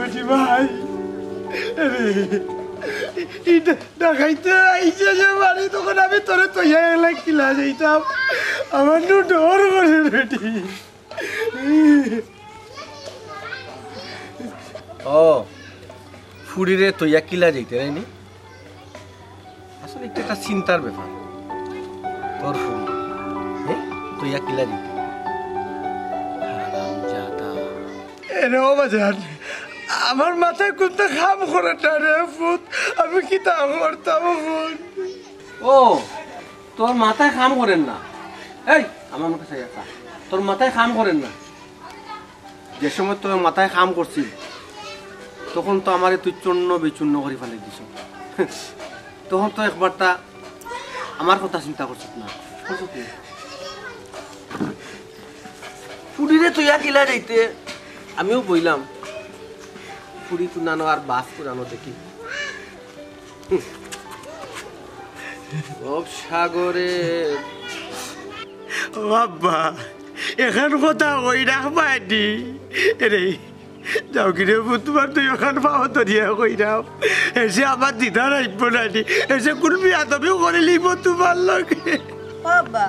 বেটি ভাই দেখাইতে আইসে যে বাড়ি তখন আমি তোরে তৈয়া গেলে কিলা যাইতাম আমার নু ডর করে বেটি ও ফুড়িরে তৈয়া কিলা যাইতে রাইনি আসলে একটা চিন্তার ব্যাপার তোর ফুড়ি তৈয়া কিলা যাইতে এরে ও বাজার আমার মাথায় কোনটা খাম করে না রে ফুট আমি কি তা করতাম ফুট ও তোর মাথায় খাম করেন না এই আমার কাছে তোর মাথায় খাম করেন না যে সময় তোর মাথায় খাম করছি তখন তো আমারে তুই চূর্ণ বিচূর্ণ করে ফেলে দিস তখন তো একবারটা আমার কথা চিন্তা করছিস না ফুড়িরে তুই কিলা যাইতে আমিও বইলাম ফুড়ি কুনানো আর বাস কুনানো দেখি সাগরে বাবা এখন কথা কই রাখবানি রে যাও কি রে তোমার তুই ওখান পাও তরিয়া কই রাও এসে আমার দিদার আসবো নানি এসে কোন বিয়া তবেও করে লিব তোমার লগে বাবা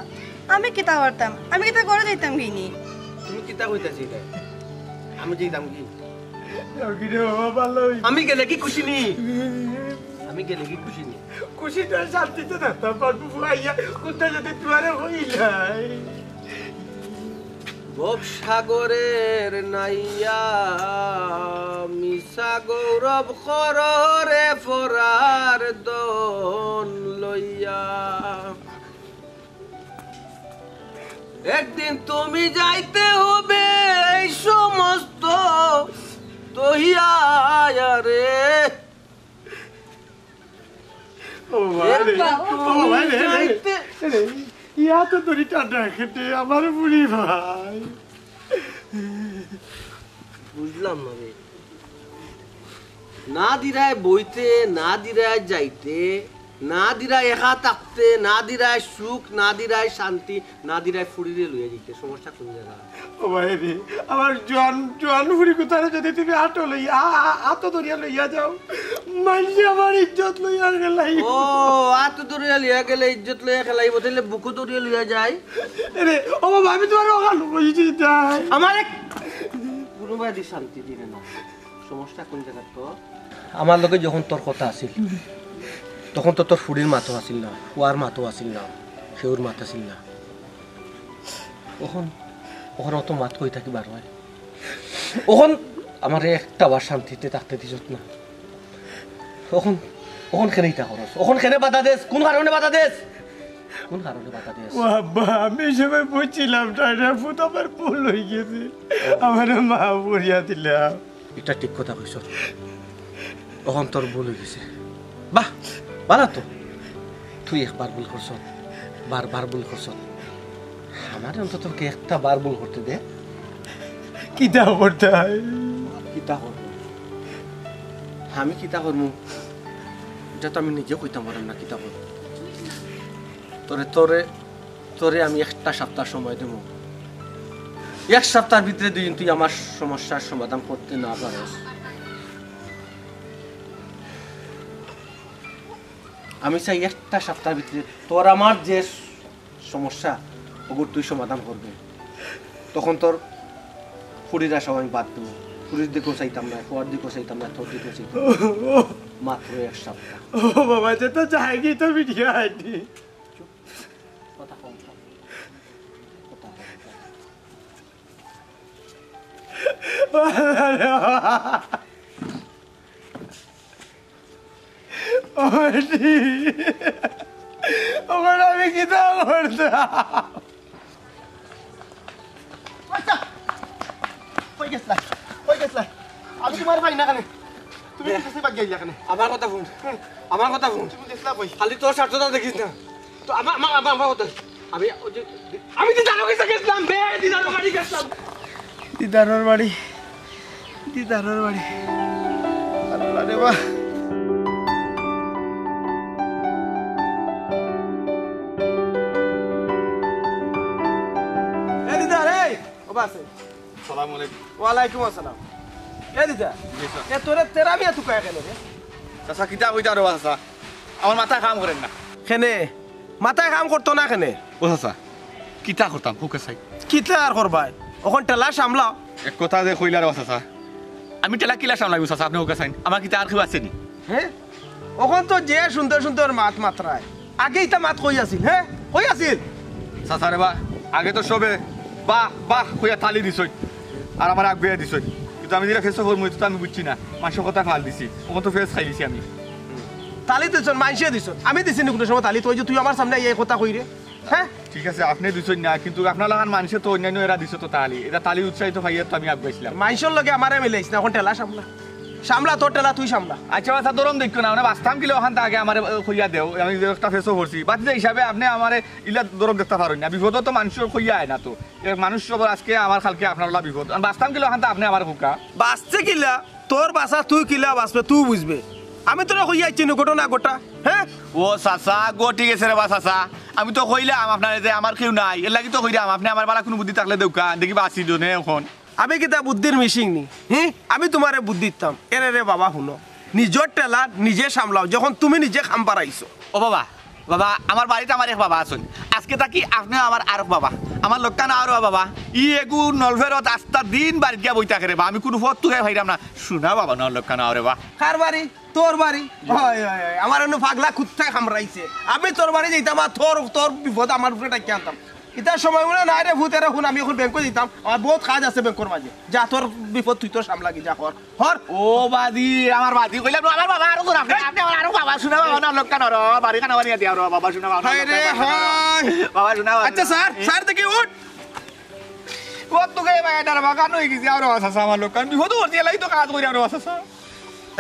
আমি কিতা করতাম আমি কিতা করে যাইতাম কিনি তুমি কিতা কইতাছি আমি যাইতাম কি যাও কি রে বাবা ভালো আমি গেলে কি খুশি নি আমি গেলে কি খুশি নি খুশিটা শান্তিতে থাকতাম পারবো ভাইয়া কোনটা যদি তোমারে হইলাই সাগরের নাইয়া মিশা গৌরব খরে ফরার দন লইয়া একদিন তুমি যাইতে হবে এই সমস্ত তহিয়া রে ও ভাই রে ইয়া তো তোরি টাটা খেতে আমার বুড়ি ভাই বুঝলাম না রে না দিরায় বইতে না দিরায় যাইতে না দিরায় একা থাকতে না দিরায় সুখ না দিরায় শান্তি না দিরায় ফুড়িরে লইয়া যাইতে সমস্যা কোন জায়গা ও ভাই রে আমার জোয়ান ফুড়ি কোথায় যদি তুমি আটো লইয়া আতো ধরিয়া লইয়া যাও মানছি আমার ইজ্জত লইয়া গেলাই ও আতো ধরিয়া লইয়া গেলে ইজ্জত লইয়া খেলাইব তাহলে বুকু ধরিয়া লইয়া যায় রে ও বাবা আমি তোমার ওখানে বলছি তাই আমার কোনোবাই দি শান্তি দিবে না সমস্যা কোন জায়গা তো আমার লগে যখন তোর কথা আছিল তখন তো তোর ফুড়ির মাথা আসিল না কুয়ার মাথা আসিল না সেউর মাথা আসিল না ওখন অত মাত কই থাকি বার হয় ওখন আমার একটা বার শান্তিতে থাকতে দিস না ওখন খেলেই তা খরচ ওখন খেলে বাধা দেশ কোন কারণে বাধা দেশ কোন কারণে বাধা দেশ বাবা আমি সবাই বুঝছিলাম টাইটা ফুট আমার ভুল হয়ে গেছে আমার মা পড়িয়া দিলাম এটা ঠিক কথা কইছ ওখন তোর ভুল হয়ে গেছে বাহ বালা তো তুই একবার ভুল করছ বারবার ভুল করছ আমার অন্তত তোকে একটা বার ভুল করতে দে কিতা করতে কিতা করব আমি কিতা করবো এটা তো আমি নিজে কইতাম পারলাম না কিতা করব তোরে তোরে তোরে আমি একটা সপ্তাহ সময় দেব এক সপ্তাহের ভিতরে তুই আমার সমস্যার সমাধান করতে না পারিস আমি চাই একটা সপ্তাহের ভিতরে তোর আমার যে সমস্যা ওগুলো তুই সমাধান করবি তখন তোর ফুড়িরা সব আমি বাদ দেবো ফুড়ির দিকেও চাইতাম না ফুয়ার দিকেও চাইতাম না তোর দিকেও চাইতাম মাত্র এক সপ্তাহ ও বাবা যে তো যায়নি তো ভিডিও হয়নি কথা কম ওখানে আমি কিতা করতাম আমি তোমার ভাই না কেন তুমি গেলা কেন আমার কথা শুন আমার কথা শুন খালি তোর স্বার্থটা দেখিস না তো আমার কথা আমি দিদার কাছে গেছিলাম দিদার বাড়ি আল্লাহ রে বাহ আসসালামু আলাইকুম। ওয়ালাইকুম আসসালাম। এ দিদা এ তোরে তেরা মিয়া তুই কয় কেন রে চাচা কিতা কইতা রে চাচা আমার মাথায় কাম করেন না কেনে মাথায় কাম করতো না কেনে ও চাচা কিতা করতাম হুকে চাই কিতা আর করবাই ওখান টেলা সামলাও এক কথা যে কইলা রে চাচা আমি টেলা কিলা সামলাইব চাচা আপনি হুকে চাইন আমার কিতা আর কেউ আছে নি হ্যাঁ ওখান তো যে সুন্দর সুন্দর মাত মাত্রায় আগে ইটা মাত কই আছিল হ্যাঁ কই আছিল চাচা রে বা আগে তো সবে বাহ বাহ কইয়া তালি দিছই আর আমার আগ বেয়া দিছই কিন্তু আমি যেটা ফেসও করবো তো আমি বুঝছি না মানুষের কথা ফাল দিছি ওখান তো ফেস খাই দিছি আমি তালি দিছ মাইসে দিছ আমি দিছি নি কোনো সময় তালি তুই যে তুই আমার সামনে এই কথা কই রে হ্যাঁ ঠিক আছে আপনি দিছই না কিন্তু আপনার লাগান মানুষে তো অন্যান্য এরা দিছ তো তালি এটা তালি উৎসাহিত ভাইয়া তো আমি আগ গাইছিলাম মাইসের লগে আমারে মিলাইছ না ওখান টেলা সামলা সামলা তোর টেলা তুই সামলা আচ্ছা আচ্ছা দরম দেখো না মানে বাস্তাম কিলো ওখান থেকে আমার কইয়া দেও আমি যে একটা ফেসও করছি বাদ যে হিসাবে আপনি আমার ইলা দরম দেখতে পারেন না বিপদ তো মানুষের কইয়া আয় না তো মানুষ সব আজকে আমার কালকে আপনার বিপদ বাস্তাম কিলো ওখান থেকে আপনি আমার হুকা বাঁচছে কিলা তোর বাসা তুই কিলা বাঁচবে তুই বুঝবে আমি তোরা কইয়া চিনি ঘটনা গোটা হ্যাঁ ও চাচা গো ঠিক আছে রে বা চাচা আমি তো কইলাম আপনার যে আমার কেউ নাই এর লাগি তো কইলাম আপনি আমার বালা কোনো বুদ্ধি থাকলে দেউকা দেখি বাঁচি জনে এখন আমি কিতা বুদ্ধির মিশিং নি আমি তোমারে বুদ্ধি দিতাম এরে রে বাবা শুনো নিজের টেলা নিজে সামলাও যখন তুমি নিজে খাম পারাইছো ও বাবা বাবা আমার বাড়িতে আমার এক বাবা আছেন আজকে তাকি আপনি আমার আর বাবা আমার লোকটা না আরো বাবা ই এগু নলভেরত আস্তা দিন বাড়ি গিয়া বইতা করে বা আমি কোনো ফত তুই ভাইরাম না শুনা বাবা নল লোকটা না আরে বা কার বাড়ি তোর বাড়ি আমার এনে পাগলা কুত্তা খামরাইছে আমি তোর বাড়ি যাইতাম আর তোর বিপদ আমার উপরে ডাকি আনতাম ইতার সময় মনে নাই রে ভূতেরা শুন আমি এখন ব্যাংকে দিতাম আমার বহুত কাজ আছে ব্যাংকের মাঝে যা তোর বিপদ তুই তোর সামলা কি যা কর হর ও বাদি আমার বাদি কইলাম আমার বাবা আরো কোন আপনি আমার আরো বাবা শুনা বাবা নল লোকটা না বাড়ি কানা বানিয়ে দিয়া রে বাবা শুনা বাবা হায় রে হায় বাবা শুনা আচ্ছা স্যার দেখি উঠ ও তো কে ভাই ডার বাবা নই গিছি আর চাচা আমার লোকটা বিপদ হতে লাই তো কাজ কইরা রে চাচা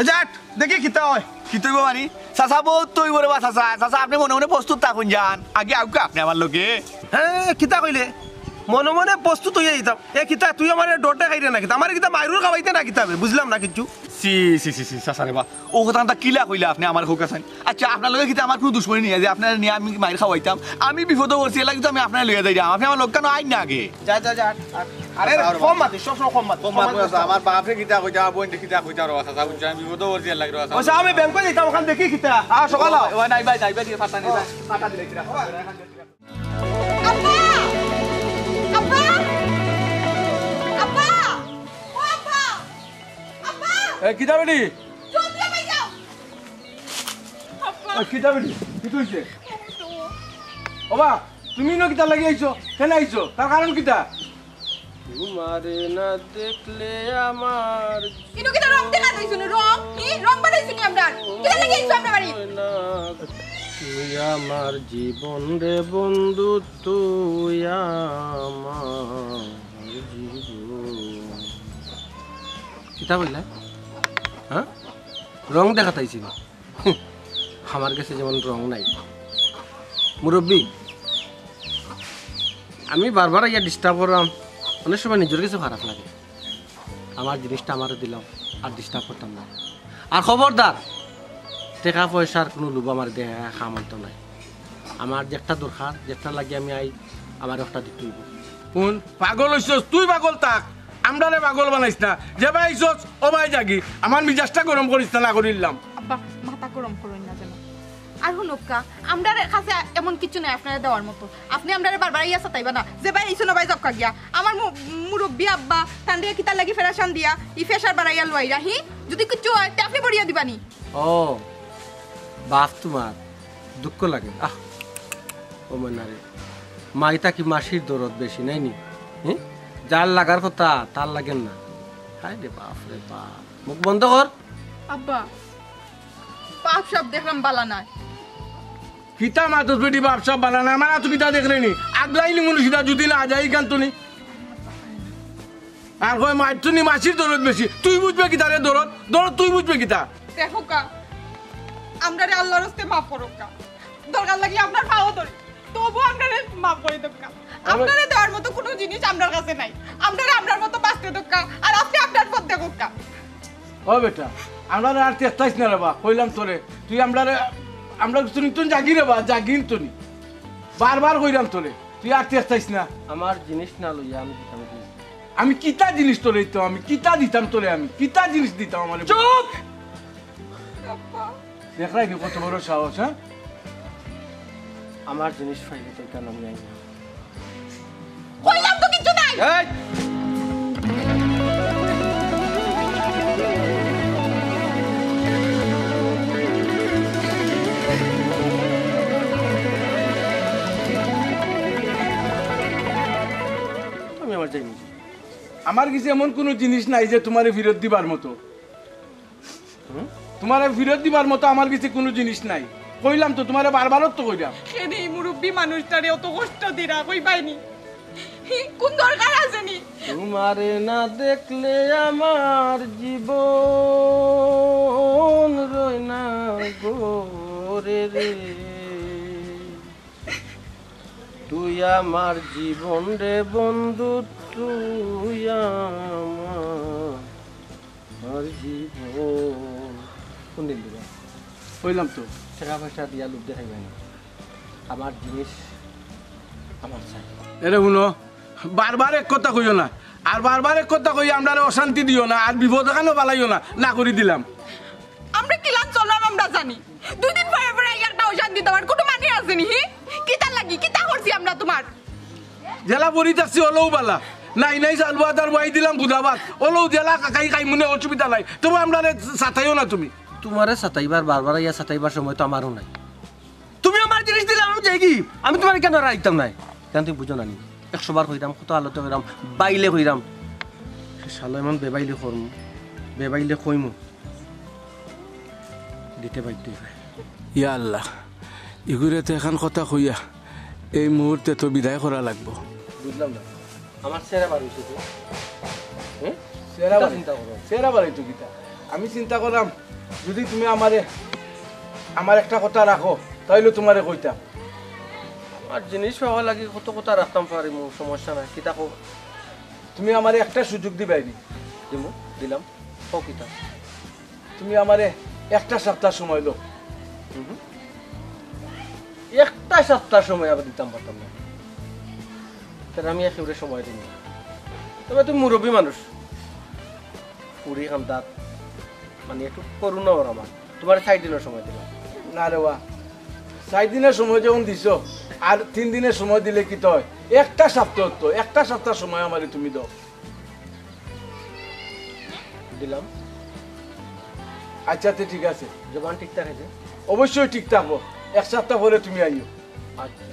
যাট দেখি কিতা হয় কি তুই বানি চাচা বহুত তুই বলে বা চাচা চাচা আপনি মনে মনে প্রস্তুত থাকুন যান আগে আউকা আপনি আমার লোকে হ্যাঁ কিতা কইলে মনে মনে প্রস্তুত হয়ে যেতাম এ কিতা তুই আমার ডোরটা খাইরে না কিতা আমার কিতা মাইরুর খাওয়াইতে না কিতা বুঝলাম না কিছু সি সি সি সি চাচা রে বা ও কথা কিলা কইলা আপনি আমার হোক আছেন আচ্ছা আপনার লগে কিতা আমার কোনো দুশ্মনী নেই যে আপনার নিয়ে আমি মাইর খাওয়াইতাম আমি বিপদ করছি এলা কিন্তু আমি আপনার লইয়া যাই আপনি আমার লোক কেন আইন না আগে যা যা যা আরে কম মাতি সব কম মাতি আমার বাপরে কিতা কইতা বোন কিতা কইতা রে চাচা বুঝছ আমি বিপদ করছি লাগি রে চাচা ওসা আমি ব্যাংকে যাইতাম ওখান দেখি কিতা সকাল ও নাই ভাই দিয়ে পাতা নেই পাতা দিলাই কিরা আব্বা আব্বা আব্বা ও আব্বা আব্বা এ কিতা বেটি জলদি ভাই যাও আব্বা কিতা বেটি কি হইছে ওবা তুমি ন কিতা লাগি আইছো কেন আইছো তার কারণ কিতা তোমারে না দেখলে আমার ইনো কিতা রং দেখা দিছুন রং রং বানাইছুন আমরা কিতা লাগি আইছো আমরা বাড়ি তুই আমার জীবন রে বন্ধু তুই আমার জীবন কিতা বললা হ্যাঁ রং দেখা তাইছিল আমার কাছে যেমন রং নাই মুরব্বী আমি বারবার ইয়া ডিস্টার্ব করলাম অনেক সময় নিজের কাছে খারাপ লাগে আমার জিনিসটা আমারও দিলাম আর ডিস্টার্ব করতাম না আর খবরদার টাকা পয়সার কোনো লোভ আমার দেহে খামান্ত নাই আমার যেটা দরকার যেটা লাগে আমি আই আমার একটা দিতে হইব কোন পাগল হইছস তুই পাগল থাক আমরারে পাগল বানাইছ না যে ভাই আইছস ও ভাই জাগি আমার মিজাজটা গরম করিস না করিলাম আব্বা মাথা গরম করুন না যেন আর হুনকা আমরার কাছে এমন কিছু নাই আপনারা দেওয়ার মতো আপনি আমরারে বারবার ইয়া সাতাইবা না যে ভাই আইছো না ভাই জবকা গিয়া আমার মুরব্বি আব্বা তান্ডে কিতা লাগি ফেরাশান দিয়া ই ফেশার বাড়াইয়া লইরা যদি কিছু হয় তে আপনি বড়িয়া দিবানি ও বাপ তোমার দুঃখ লাগে ও মনারে মাইতা কি মাসির দরদ বেশি নাই নি যার লাগার কথা তার লাগেন না হাই রে বাপ রে বাপ মুখ বন্ধ কর আব্বা পাপ সব দেখলাম বালা না কিতা মাতস বেটি বাপ সব বানানা আমার তো কিতা দেখলে নি আগলাইলি মনে সিধা যদি না যাই কান্তনি আর কয় মাইতুনি মাসির দরদ বেশি তুই বুঝবে কিতা রে দরদ দরদ তুই বুঝবে কিতা দেখো কা আমরারে আল্লাহর রাস্তে মাফ করো কা দরকার লাগলে আপনার পাও ধরি তবু আমরারে মাফ করে দাও কা আপনারে দেওয়ার মতো কোনো জিনিস আমরার কাছে নাই আমরারে আমরার মতো বাঁচতে দাও কা আর আপনি আপনার পথ দেখো কা ও বেটা আমরা আর চেষ্টাইস না রে বা কইলাম তোরে তুই আমরা তুই জাগি রে বা জাগিন তুই বারবার কইলাম তোরে তুই আর চেষ্টাইস না আমার জিনিস না লইয়া আমি আমি কিতা জিনিস তোলে দিতাম, আমি কিতা দিতাম তোলে, আমি কিতা জিনিস দিতাম আমার। চুপ! দেখলাই কি কত বড় সাহস, হ্যাঁ? আমার জিনিস ফাইলে তো কেন আমি আইনা? কইলাম তো কিছু নাই। এই! আমি আমার যাইনি। আমার কাছে এমন কোনো জিনিস নাই যে তোমারে ফেরত দিবার মতো। তোমারে ফেরত দিবার মতো আমার কাছে কোনো জিনিস নাই। কইলাম তো তোমারে বারবার তো কইলাম। কেন এই মুরব্বী মানুষটারে অত কষ্ট দিরা কই পাইনি? কোন দরকার আছে নি? তোমারে না দেখলে আমার জীবন রয় না গোরে রে, তুই আমার জীবন রে বন্ধু, তুই আমার জীবন। কোন দিন দিবা? কইলাম তো টাকা পয়সা দিয়া লোক দেখাইবে না, আমার জিনিস আমার চাই। এরে শুনো, বারবার এক কথা কইও না, আর বারবার এক কথা কই আমরা অশান্তি দিও না, আর বিপদ এখানেও পালাইও না, না করে দিলাম। আমরা কিলান চললাম আমরা জানি, দুই দিন পরে পরে একটা অশান্তি দেওয়ার কোনো মানে আছে নি? কিতা লাগি কিতা করছি আমরা তোমার? জেলা পরি থাকছি ওলও বালা, নাই নাই চালবাদ আর বাই দিলাম বুধাবাদ, ওলও জেলা কাকাই খাই মনে অসুবিধা নাই, তবু আমরা সাথাইও না তুমি। তোমারে সাতাইবার বারবার ইয়া সাতাইবার সময় তো আমারও নাই। তুমি আমার জিনিস দিলে আমি যাই কি? আমি তোমার কেন রাইতাম নাই? কেন তুমি বুঝো না নি? 100 বার কইরাম, কত আলোতে কইরাম, বাইলে কইরাম, শালা এমন বেবাইলে করমু, বেবাইলে কইমু, দিতে বাধ্য হয়। ইয়া আল্লাহ, ইগুরে তো এখন কথা কইয়া এই মুহূর্তে তো বিদায় করা লাগবো। বুঝলাম না, আমার ছেড়া বার হইছে তো, হ্যাঁ চিন্তা করো, সেরা বাড়াইতো গীতা। আমি চিন্তা করলাম যদি তুমি আমার একটা কথা রাখো তাইলে তোমারে কইতাম। আর জিনিস পাওয়া লাগে কত কথা রাখতাম পারি, মো সমস্যা নাই। কিতা কো? তুমি আমারে একটা সুযোগ দিবাইনি। দিমু, দিলাম। ও কিতা? তুমি আমারে একটা সপ্তাহ সময় লো। একটা সপ্তাহ সময় আবার দিতাম পারতাম না, তাহলে আমি একেবারে সময় দিই। তবে তুমি মুরব্বী মানুষ, পুরি খান্দাত মানে একটু করুন ওর আমার, তোমার 6 দিনের সময় দিলাম। না রে বা, 4 দিনের সময় যখন দিছ আর 3 দিনের সময় দিলে কি হয়? একটা সপ্তাহ তো, একটা সপ্তাহ সময় আমারে তুমি দাও। দিলাম। আচ্ছা ঠিক আছে, জবান ঠিক থাকে যে? অবশ্যই ঠিক থাকবো। 1 সপ্তাহ পরে তুমি আইও। আচ্ছা।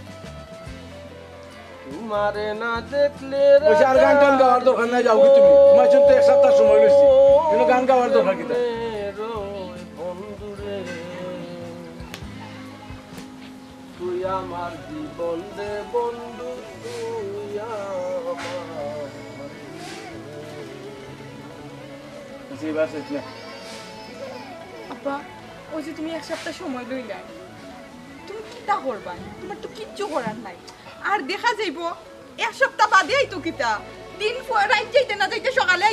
তোমারে না দেখলে ওই যে আর গান টান গাওয়ার দরকার নাই, যাও কি তুমি? তোমার জন্য তো 1 সপ্তাহ সময় লইছি, কিন্তু গান গাওয়ার দরকার কি তার? বন্ধুরে, তুই আমার জীবন রে বন্ধু, তুই এবার শেষ না। আপা, ওই যে তুমি 1 সপ্তাহ সময় লইলা, তুমি কিতা করবা? তোমার তো কিচ্ছু করার নাই। আর দেখা যাইব 1 সপ্তাহ বাদেই তো কিতা দিন রাত যাইতে না যাইতে সকালে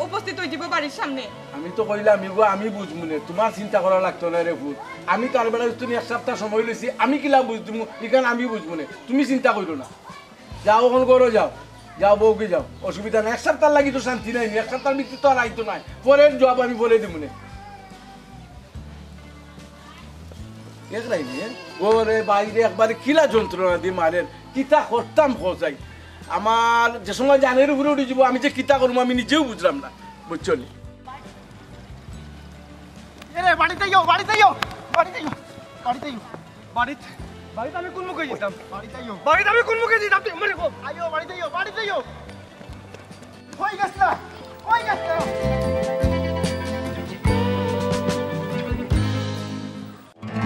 উপস্থিত হয়ে যাব বাড়ির সামনে। আমি তো কইলাম আমি বুঝবো না, তোমার চিন্তা করা লাগতো না রে ভূত। আমি তার বেলা তুমি 1 সপ্তাহ সময় লইছি, আমি কিলা বুঝবো এখানে, আমি বুঝবো না, তুমি চিন্তা করো না। যাও ওখান করো, যাও যাও বউকে যাও, অসুবিধা নাই। 1 সপ্তাহ লাগি তো শান্তি নাই, 1 সপ্তাহের মৃত্যু তো আর আইতো নাই। পরের জবাব আমি বলে দিব না। ওরে বাইরে একবারে কিলা যন্ত্রণা দিয়ে মারেন, কিতা করতাম খোঁজাই। আমার যে সময় জানের উপরে উঠে যাব, আমি যে কিতা করবো আমি নিজেও বুঝলাম না, বুঝছো নি? বাড়িতে যাও, বাড়িতে যাও, বাড়িতে যাও, বাড়িতে যাও, বাড়িতে বাড়িতে আমি কোন মুখে যেতাম? বাড়িতে যাও, বাড়িতে আমি কোন মুখে যেতাম? তুই মনে কর, আইও বাড়িতে যাও, বাড়িতে যাও। হয়ে গেছে না, হয়ে গেছে।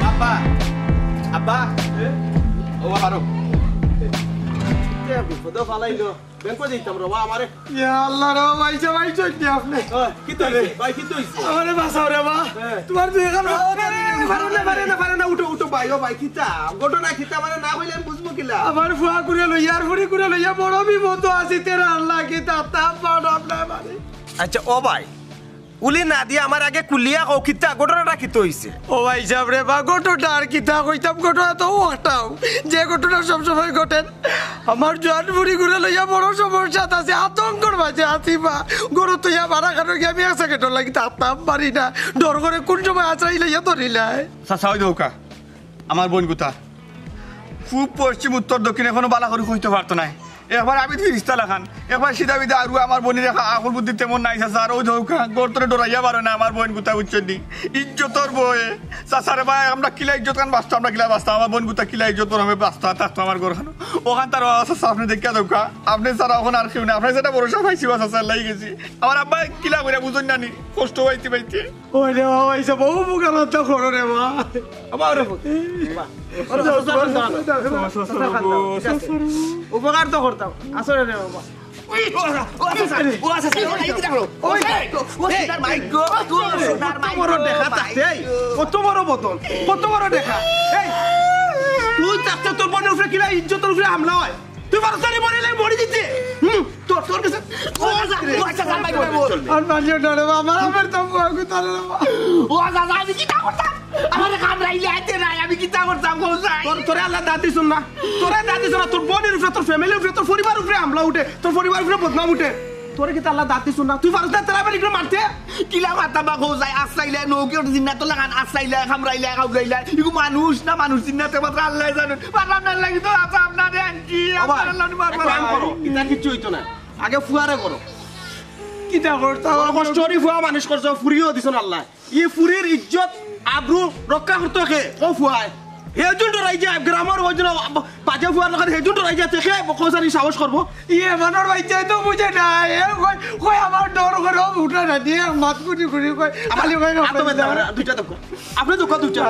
আব্বা, আব্বা, ও বাবারো বিপদে ফালাইলো, ব্যাংকে যেতাম রবা আমারে। ইয়া আল্লাহ রে, ভাইছে ভাইছে আপনি কি তৈরি ভাই, কি তৈরি? আমারে বাঁচাও রে বা, তোমার দুই এখন পারে না, উঠো উঠো ভাই। ও ভাই কিতা ঘটনা, কিতা মানে না হইলে আমি বুঝবো কিলা? আমার ফুয়া করে লইয়া আর ফুড়ি করে লইয়া বড় বিপদ আছে। তেরা আল্লাহ কিতা তাপ পাড় আপনার মানে। আচ্ছা ও ভাই, উলি না দিয়ে আমার আগে কুলিয়া কও কিতা ঘটনাটা কিতো হইছে ও ভাই সাহেব রে বা ঘটনা আর কিতা কইতাম ঘটনা তো ওটাও যে ঘটনা সবসময় ঘটেন আমার জোয়ান বুড়ি ঘুরে লইয়া বড় সমস্যা আছে আতঙ্কর মাঝে আছি বা গরু তুইয়া বাড়া খানো গিয়ে আমি এক সেকেন্ডর লাগি তাতাম পারি না ডর করে কোন সময় আছড়াই লইয়া ধরিলাই চাচা ওই দৌকা আমার বোন গুতা পূব পশ্চিম উত্তর দক্ষিণ এখনো বালা করে কইতে পারতো নাই একবার আমি ফিরিস্তা লাখান একবার সিধা বিধা আর আমার বোনের আকল বুদ্ধি তেমন নাই চাচা আর ওই দৌকা গর্তরে ডরাইয়া পারে না আমার বোন গুতা বুঝছেন নি ইজ্জতর বয়ে চাচারে ভাই আমরা কিলা ইজ্জত কান বাঁচতো আমরা কিলা বাঁচতাম আমার বোন গুতা কিলা ইজ্জত আমি বাঁচতো থাকতো আমার ঘর খানো ওখান তার চাচা আপনি দেখা দৌকা আপনি স্যার এখন আর কেউ না আপনি সেটা ভরসা পাইছি বা চাচা লাই গেছি আমার আব্বা কিলা করে বুঝুন না নি কষ্ট পাইতে পাইতে ওই রে বাবা এসে বহু মুখানত করো রে মা আবার উপকার তো করতাম আসলে রে বাবা কত বড় বোতল কত বড় দেখা তুই চাচ্ছে তোর বোনের উপরে কিনা ইজ্জতের উপরে হামলা হয় তুই মানুষ মরে মরে দিতে তোর তোর কাছে আর মাঝে ডরে বাবা আমার তো বাগু তারে ও দাদা আমি কি করতাম আমার কাম রাইলে আইতে নাই আমি কি করতাম তোরে আল্লাহ দাদি শুন না তোরে দাদি শুন তোর বোনের উপরে তোর ফ্যামিলির উপরে তোর পরিবারের উপরে হামলা উঠে তোর পরিবারের উপরে বদনাম উঠে তোরে কি আল্লাহ দাদি শুন না তুই পারছ না তেরা বাড়ি করে মারতে কিলা মারতা বা গো যায় আসাইলে নৌকে জিন্নাত লাগান আসাইলে খামরাইলে খাউরাইলে ইগু মানুষ না মানুষ জিন্নাতে মাত্র আল্লাহ জানে পারলাম না লাগি তো আপা আপনারে আনছি আল্লাহ মারবা করো এটা কিছু হইতো না আগে ফুয়ারে করো কিটা করতাম কষ্টরি ফুয়া মানুষ করছো ফুরিও দিছন আল্লাহ ই ফুরির ইজ্জত আব্রু রক্ষা করতে কে ও ফুয়ায় হেজুন ডরাই যায় গ্রামের ওজন পাজা ফুয়ার লাগার হেজুন ডরাই যায় থেকে কোসারি সাহস করব ইয়ে মনের বাইচে তো বুঝে না এ কই কই আমার ডর করে উঠে না দিয়ে মাত কুটি কুটি কই খালি কই দুইটা দেখো আপনি দেখো দুইটা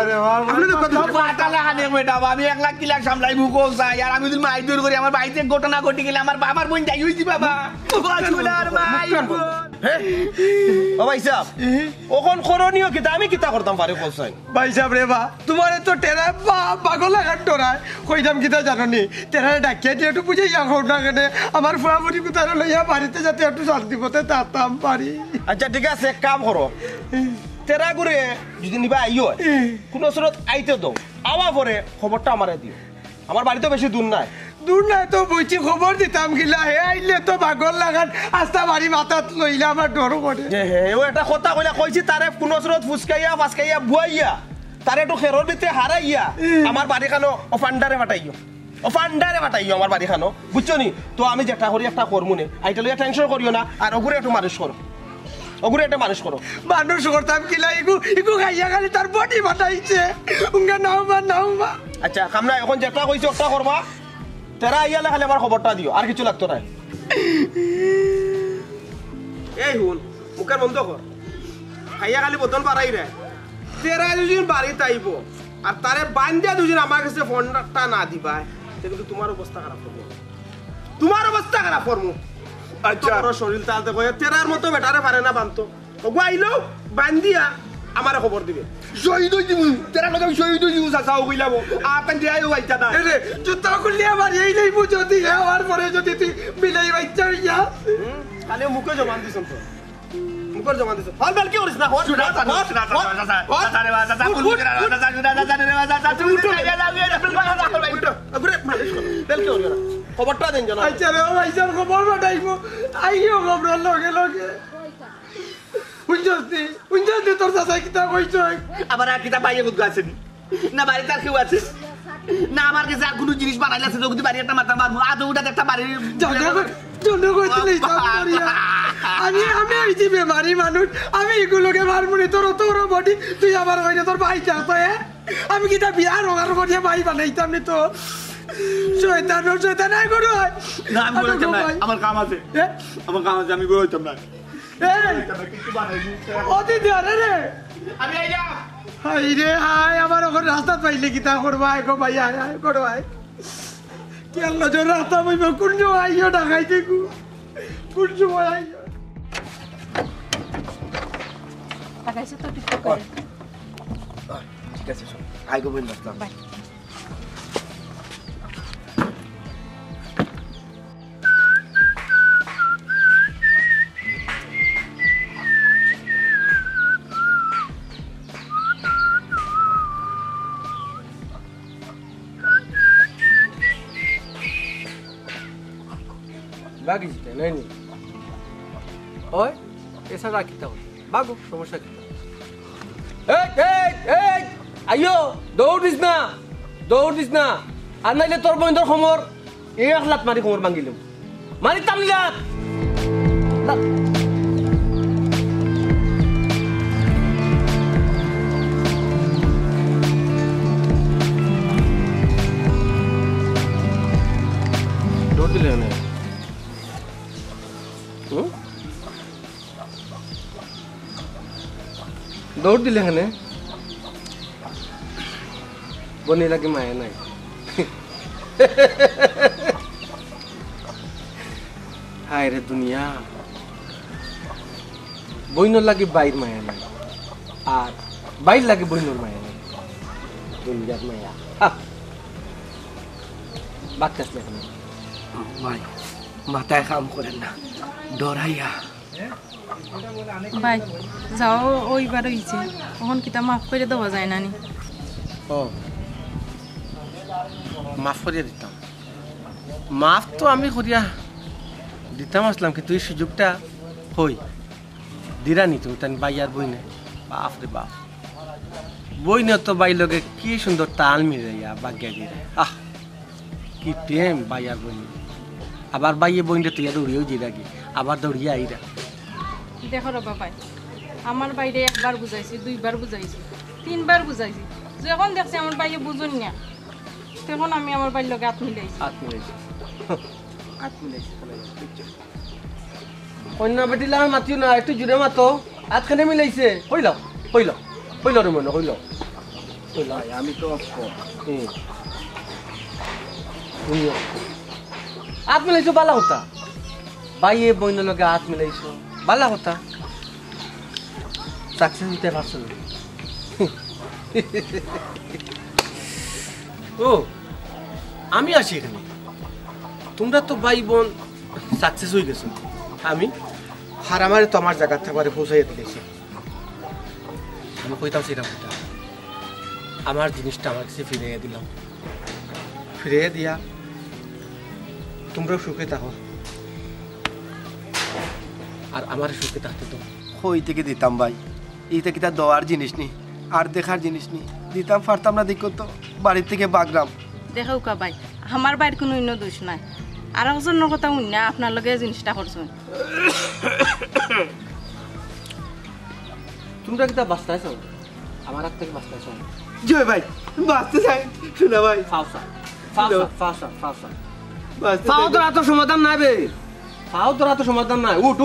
আপনি দেখো পাতালা হানে মেটা আমি 1 লাখ কি লাখ সামলাই মুকো যাই আর আমি যদি মাই দূর করি আমার বাইতে ঘটনা ঘটি গেলে আমার বাবার বোন যাই হইছি বাবা বাছুলার মাই ও ভাই সাহেব ওখন করণীয় কি আমি কিতা করতাম পারে কোসাই ভাই সাহেব রে বা তোমার তো টেরা পাগল লাগার ডরায় কইতাম কিতা জানো নি টেরা ডাকিয়ে দিয়ে একটু বুঝে ইয়া হোক না কেন আমার ফুয়াফুরি কোথায় লইয়া বাড়িতে যাতে একটু শান্তি পথে তাতাম পারি আচ্ছা ঠিক আছে এক কাম করো তেরা করে যদি নিবা আইও কোন সুরত আইতে দাও আওয়া পরে খবরটা আমারে দিও আমার বাড়ি তো বেশি দূর নাই দূর নাই তো বইছি খবর দিতাম গিলা হে আইলে তো পাগল লাগান আস্তা বাড়ি মাথাত লইলে আমার ডর করে হে ও এটা কথা কইলা কইছি তারে কোন সুরত ফুসকাইয়া ফাসকাইয়া বুয়াইয়া তারে একটু খেরর ভিতরে হারাইয়া আমার বাড়ি খানো অফান্ডারে ফাটাইও আমার বাড়ি খানো বুঝছো নি তো আমি যেটা করি একটা করবো নে আইটা লইয়া টেনশন করিও না আর ওগুলো একটু মানুষ করো মানুষ করতাম কিলা ইগু খাইয়া খালি তার বডি ফাটাইছে উঙ্গা নাও বা আচ্ছা কামনা এখন যেটা কইছি ওটা করবা তেরা আইয়ালে খালি আমার খবরটা দিও আর কিছু লাগতো না এই হুন মুখের বন্ধ কর খাইয়া খালি বোতল পারাই রে তেরা দুজন বাড়িতে আইব আর তারে বান্ধিয়া দুজন আমার কাছে ফোনটা না দিবা কিন্তু তোমার অবস্থা খারাপ করবো আচ্ছা তোর শরীর তাতে কয় তেরার মতো বেটারে পারে না বানতো ওগো আইলো বান্ধিয়া আমারে খবর দিবে শহীদ হই দিমু তেরা লগে শহীদ হই দিমু চাচা কইলাম আপন যাইও আইতা না রে জুতা খুললি আমার এই নাই বুঝতি হওয়ার পরে যদি তুই বিলাই বাচ্চা হইয়া খালি মুখে জমান দিছন তো মুখের জমান দিছন হল বেল কি করিস না হল খবরটা দেন জানা আচ্ছা রে ভাই স্যার খবর বাটাইব আইও খবর লগে লগে উঞ্জস্তি তোর চাচা কিতা কইছ আবার আর কিতা পাইয়ে গুদ আছে না বাড়িতে আর কেউ আছে না আমার কাছে আর কোনো জিনিস বানাইলে আছে যদি বাড়ি একটা মাথা মারবো আদৌ উঠাতে একটা বাড়ির আমি হইছি বেমারি মানুষ আমি এগুলোকে মারবো নি তোর বডি তুই আমার হইলে তোর ভাই চাস আমি কিতা বিয়া রোগার করিয়া ভাই বানাইতাম নি তো শয়তান আই করু না আমি বলতাম না আমার কাম আছে আমি বলতাম না অতি দেরে রে আমি আইলা হাই রে হাই আমার ওখানে রাস্তা পাইলে কিতা করবা আয় গো ভাই আয় করো আয় কি আল্লাহ জোর রাস্তা পাইব কোন সময় আইও ঢাকাইতে কোন সময় আইও লাগাইছে তো টিকটক করে ঠিক আছে আই গো বন্ধু বাই বাকি যেটা নাই নি ওই এছাড়া কিতা বাগো সমস্যা কি আইও দৌড়িস না আর নাইলে তোর বন্ধুর খবর এক লাত মারি খবর ভাঙিলাম মারি তামলাত দৌড় দিলে না দৌড় দিলে হ্যাঁ বনি লাগে মায়া নাই হায় রে দুনিয়া বইনর লাগে বাইর মায়া নাই আর বাইর লাগে বইনর মায়া নাই দুনিয়ার মায়া বাক্কাস লেখা ভাই মাথায় কাম করেন না ডরাইয়া ভাই যাও ওইবার হইছে তখন কিতা মাফ করে দেওয়া যায় না নি ও মাফ করিয়া দিতাম মাফ তো আমি করিয়া দিতাম আসলাম কিন্তু এই সুযোগটা হই দিরানি তুমি তাই বাইয়ার বই নে বাপ রে বাপ বই নে তো বাই লগে কি সুন্দর তাল মিলাইয়া বাগ্যা দিয়ে আহ কি প্রেম বাইয়ার বই আবার বাইয়ে বইনটা তুই দৌড়িয়েও জিরাগি আবার দৌড়িয়ে আইরা দেখো রবা ভাই আমার বাইরে একবার বুঝাইছি দুইবার বুঝাইছি তিনবার বুঝাইছি যখন দেখছি আমার বাইরে বুঝুন না তখন আমি আমার বাইর লগে হাত মিলাইছি অন্য বেটিলে আমি মাতিও না একটু জুড়ে মাতো হাতখানে মিলাইছে হইল রে মনে হইল আমি তো হাত মিলাইছো বালা হতা বাইয়ে বইনের লগে হাত মিলাইছো বালা হতা সাকসেস দিতে পারছো না ও আমি আসি এখানে তোমরা তো ভাই বোন সাকসেস হয়ে গেছো আমি আর আমার তো আমার জায়গা থাকবারে পৌঁছাইয়া দিয়েছি আমি কইতাম সেটা কইতাম আমার জিনিসটা আমার কাছে ফিরিয়ে দিলাম ফিরিয়ে দিয়া তোমরাও সুখে থাকো আর আমার সুখে থাকতে তো কই থেকে দিতাম ভাই এইটা কি তার দেওয়ার জিনিস নি আর দেখার জিনিস নি দিতাম পারতাম না দেখো তো বাড়ির থেকে বাগরাম দেখো কা ভাই আমার বাইর কোনো অন্য দোষ নাই আর একজনের কথা শুন না আপনার লগে জিনিসটা করছেন তোমরা কি তা বাঁচতেছো আমার হাত থেকে বাঁচতেছো জয় ভাই বাঁচতে চাই শোনা ভাই ফাউসা বাঁচতে ফাও চাই। তোর এত সমাধান নাই বে ফাও তোর এত সমাধান নাই উঠ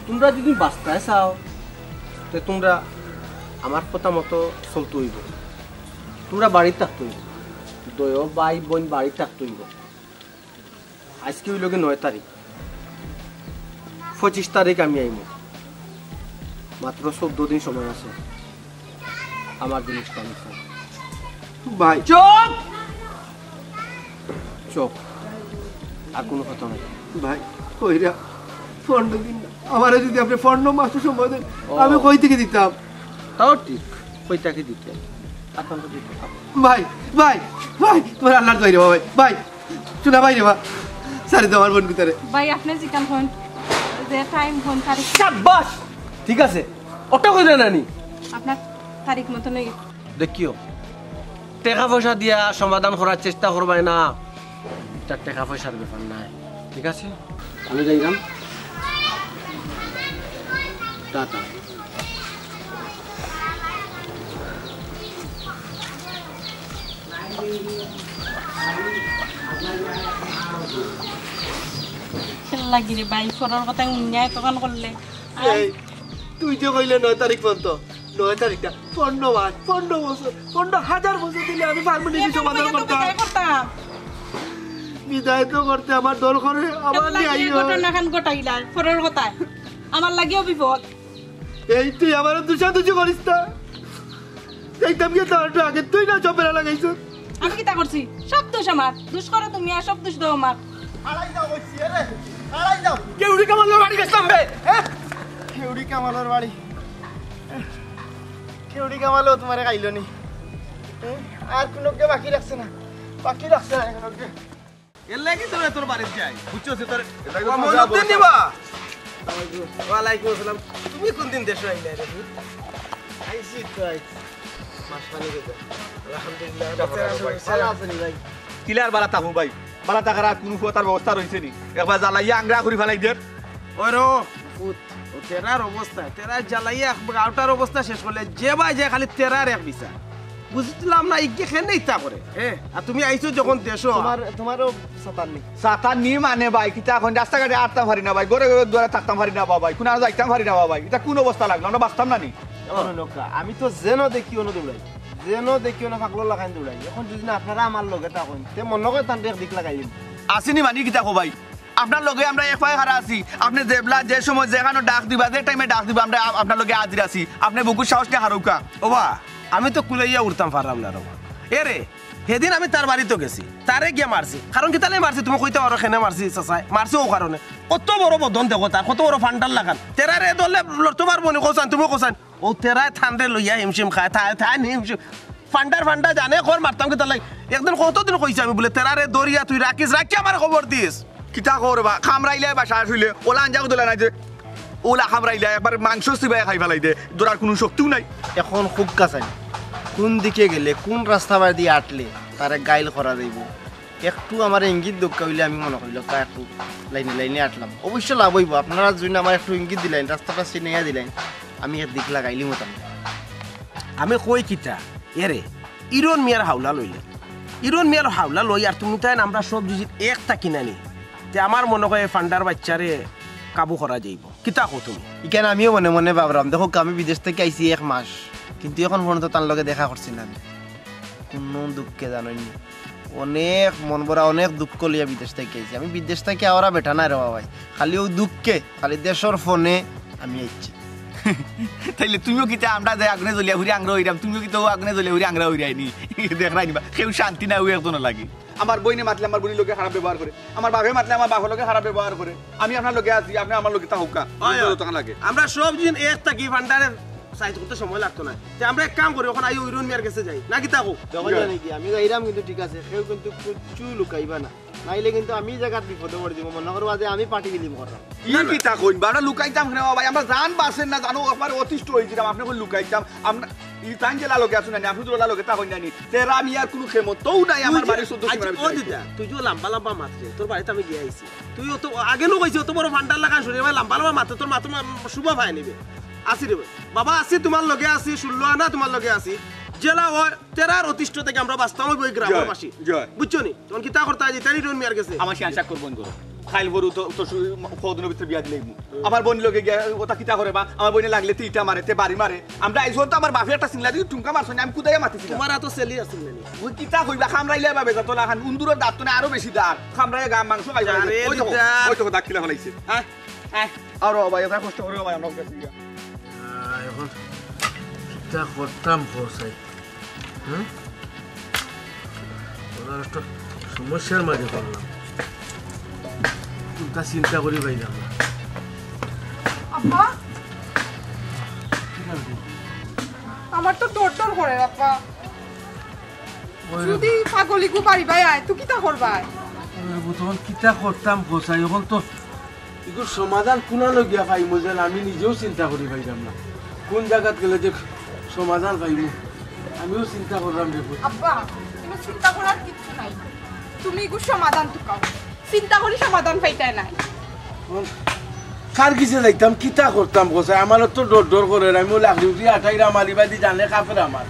তোমরা যদি বাঁচতে চাও তো তোমরা আমার কথা মতো চলতে হইব তোমরা বাড়িতে থাকতে হইব দয় ভাই বোন বাড়িতে থাকতে হইব আজকে হইল 9 তারিখ 25 তারিখ আমি আইব মাত্র 14 দিন সময় আছে আমার জিনিসটা আমি চাই ভাই চোখ আর কোনো কথা নাই ভাই কইরা 15 দিন আমারে যদি আপনি 15 মাস সময় দেন আমি কই থেকে দিতাম তাও ঠিক কইটাকে দিতে আপনাকে দিতে ভাই ভাই ভাই তোমার আল্লাহর দয় রে ভাই শোনা ভাই রে সারি দাও আমার বোন ভিতরে ভাই আপনি জিকান হন যে টাইম হন তারিখ শাবাশ ঠিক আছে ওটা কইরা নানি আপনার তারিখ মতো নেই দেখিও টাকা পয়সা দিয়া সমাধান করার চেষ্টা করবাই না তার টাকা পয়সার ব্যাপার নাই ঠিক আছে আমি যাইলাম টাটা লাগি রে ভাই ফরার কথা উন্নয় তখন করলে এই তুই যে কইলে 9 তারিখ পর্যন্ত 9 তারিখটা 15 মাস 15 বছর 15,000 বছর দিলে আমি পারবো নাকি সমাধান করতাম বিদায় তো করতে আমার দরকার আমার নিয়ে আইও ঘটনা খান গোটাইলা ফরার কথা আমার লাগিও বিপদ এই তুই আমার দুষাদুষি করিস না দেখতাম কি তোর আগে তুই না চপেরা লাগাইছ আমি কি তা করছি সব দোষ আমার দোষ করো তুমি আর সব দোষ দাও আমার কেউড়ি কামালের বাড়ি গেছিলাম বে কেউড়ি কামালের বাড়ি কেউড়ি কামালেও তোমার খাইল নি আর কোনোকে বাকি রাখছে না কোনোকে এর লাগি তোর তোর বাড়িতে যাই বুঝছস তোর মজা নিবা ওয়ালাইকুম আসসালাম তুমি কোন দিন দেশে আইলা রে আইসি তো আইসি মাসখানি গেছে আলহামদুলিল্লাহ ভালো আছেন ভাই কিলার বালা থাকো ভাই বালা থাকার আর কোনো তার ব্যবস্থা রয়েছে নি একবার জ্বালাইয়া আংরা করে ফেলাই দের ওই রো ফুট ও তেরার অবস্থা তেরা জ্বালাইয়া আউটার অবস্থা শেষ করলে যে ভাই যে খালি তেরার এক বিচা বুঝছিলাম না ইকে খেনে ইচ্ছা করে হ্যাঁ আর তুমি আইছো যখন দেশো তোমারও সাতান নেই সাতা নি মানে ভাই কিতা এখন রাস্তাঘাটে আটতাম পারি না ভাই ঘরে ঘরে দুয়ারে থাকতাম পারি না ভাই কোন আর যাইতাম পারি না ভাই এটা কোন অবস্থা লাগলো আমরা বাঁচতাম না নি আমি তো যেন দেখিও না দৌড়াই যেন দেখিও না ফাকলো লাগাই দৌড়াই এখন যদি না আপনারা আমার লগে থাকুন তে মন করে তান দিক লাগাই দিন আসিনি মানি কিতা কো ভাই আপনার লগে আমরা এক পায়ে হারা আছি আপনি দেবলা যে সময় যেখানে ডাক দিবা যে টাইমে ডাক দিবা আমরা আপনার লগে হাজির আছি আপনি বুকুর সাহস নিয়ে হারুকা ও বা আমি তো কুলাইয়া উঠতাম পারলাম না রবা এ রে সেদিন আমি তার বাড়িতে গেছি তারে গিয়ে মারছি কারণ কি তালে মারছি তুমি কইতে পারো খেনে মারছি চাচাই মারছি ও কারণে কত বড় বদন দেখো তার কত বড় ফান্ডার লাগান তেরারে দলে লড়তে পারবো নি কোসান তুমি কোসান ও তেরায় থানরে লইয়া হিমশিম খায় থায় নি হিমশিম ফান্ডার জানে কর মারতাম কি তার লাগে একদিন কতদিন কইছি আমি বলে তেরারে দরিয়া তুই রাখিস রাখি আমার খবর দিস কিতা করবা খামরাইলে বাসা শুইলে ওলা আঞ্জাও দোলা নাই যে ওলা খামরাইলে একবার মাংস সিবাই খাই ফেলাই দে দৌড়ার কোনো শক্তিও নাই এখন খুব কাছাই কোন দিকে গেলে কোন রাস্তা বাড়ি দিয়ে আটলে তারে গাইল করা যাইব একটু আমার ইঙ্গিত দক্কা হইলে আমি মনে করিল তা একটু লাইনে আটলাম অবশ্য লাভ হইব আপনারা যদি আমার একটু ইঙ্গিত দিলেন রাস্তাটা চিনাইয়া দিলেন আমি এর দিক লাগাইলি মতাম আমি কই কিতা এরে ইরন মিয়ার হাওলা লইলে ইরন মিয়ার হাওলা লই আর তুমি তাই আমরা সব জিনিস একটা কিনা নি তে আমার মনে হয় ফান্ডার বাচ্চারে কাবু করা যাইব কিতা কো তুমি ইকেন আমিও মনে মনে ভাবলাম দেখো আমি বিদেশ থেকে আইছি 1 মাস কিন্তু এখন পর্যন্ত তার লগে দেখা করছি না আমি কোনো দুঃখে জানাইনি অনেক মন ভরা অনেক দুঃখ লিয়া বিদেশ থেকে আইছি আমি বিদেশ থেকে আওরা বেটা না রে ভাই খালি ও দুঃখে খালি দেশের ফোনে আমি আইছি তাইলে তুমিও কিতা আমরা যে আগুনে জ্বলিয়া ঘুরে আংরা হইরাম তুমিও কিতা আগুনে জ্বলিয়া ঘুরে আংরা হইরাইনি দেখ রাইনি বা কেউ শান্তি না হই একজন লাগে আমার বইনে মাতলে আমার বইনের লোকে খারাপ ব্যবহার করে আমার বাপে মাতলে আমার বাপের লোকে খারাপ ব্যবহার করে আমি আপনার লোকে আছি আপনি আমার লোকে তা হোকা লাগে আমরা সব জিনিস একটা কি ফান্ডারের সাইজ করতে সময় লাগতো না তে আমরা এক কাম করি ওখানে আই ইরন মিয়ার কাছে যাই নাকি তাকো যখন জানি কি আমি যাইরাম কিন্তু ঠিক আছে কেউ কিন্তু কুচু লুকাইবা না নাইলে কিন্তু আমি জায়গার বিপদে পড়ে দিব মনে করবা যে আমি পার্টি গিলিম করলাম ই কিতা কইন বাড়া লুকাইতাম না ভাই আমরা জান বাসেন না জানো একবার অতিষ্ঠ হইছিলাম আপনি কই লুকাইতাম আমরা ই টাইম জেলা লোকে আসুন না আপনি তো লোকে তা কইন না তেরা আমি আর কোনো ক্ষমতাও নাই আমার বাড়ি শুদ্ধ ও দিদা তুই যে লম্বা মাত্রে তোর বাড়িতে আমি গিয়ে আইছি তুই তো আগে নো কইছি তো বড় ফান্ডার লাগা শুনে ভাই লম্বা মাত্রে তোর মাথা শুভ ভাই নিবে আসি রে বাবা আসি তোমার লগে আসি শুনলো না তোমার লগে আসি জেলা হয় তেরার অতিষ্ঠ থেকে আমরা বাস্তব বই গ্রামের পাশে বুঝছো নি তখন কি তা করতে আছি তারি রন মিয়ার কাছে আমার শিয়াশা করব বন্ধ খাইল বড়ু তো তো কদিনের ভিতরে বিয়া দিলে আমার বোন লগে গিয়া ওটা কিতা করে বা আমার বোনে লাগলে তে ইটা মারে তে বাড়ি মারে আমরা আইছো তো আমার বাপে একটা সিংলা দিয়ে টুমকা মারছ আমি কুদাইয়া মাতিছি তোমার এত সেলি আছিল না ওই কিতা কইবা খামরাইলে বাবে যত লাখান উন্দুরের দাঁত তো আরো বেশি দাঁত খামরাইয়া গাম মাংস খাইবা ওই তো দাঁত কিলা ফলাইছে হ্যাঁ হ্যাঁ আর ভাই এটা কষ্ট করে ভাই আমরা কাছে গিয়া এখন এটা করতাম বসাই ওরা একটা সমস্যার মাঝে করলাম তা চিন্তা করি পাইলাম না আব্বা আমার তো ডর করে আপা যদি পাগলিকু পারি ভাই আয় তুই কিতা করবাই তখন কিতা করতাম বসাই এখন তো এগুলো সমাধান কোনা লগিয়া পাইমো যেন আমি নিজেও চিন্তা করি পাইলাম না কোন জায়গাত গেলে যে সমাধান পাইমো আমিও চিন্তা করলাম রে আব্বা তুমি চিন্তা করার কিছু নাই তুমি এগুলো সমাধান টুকাও চিন্তা করি সমাধান পাইতাই নাই কার কিসে যাইতাম কিতা করতাম বসাই আমারও তো ডর করে আমি লাগলি উঠি আঠাইরা মারিবা দি জানে কাপের আমার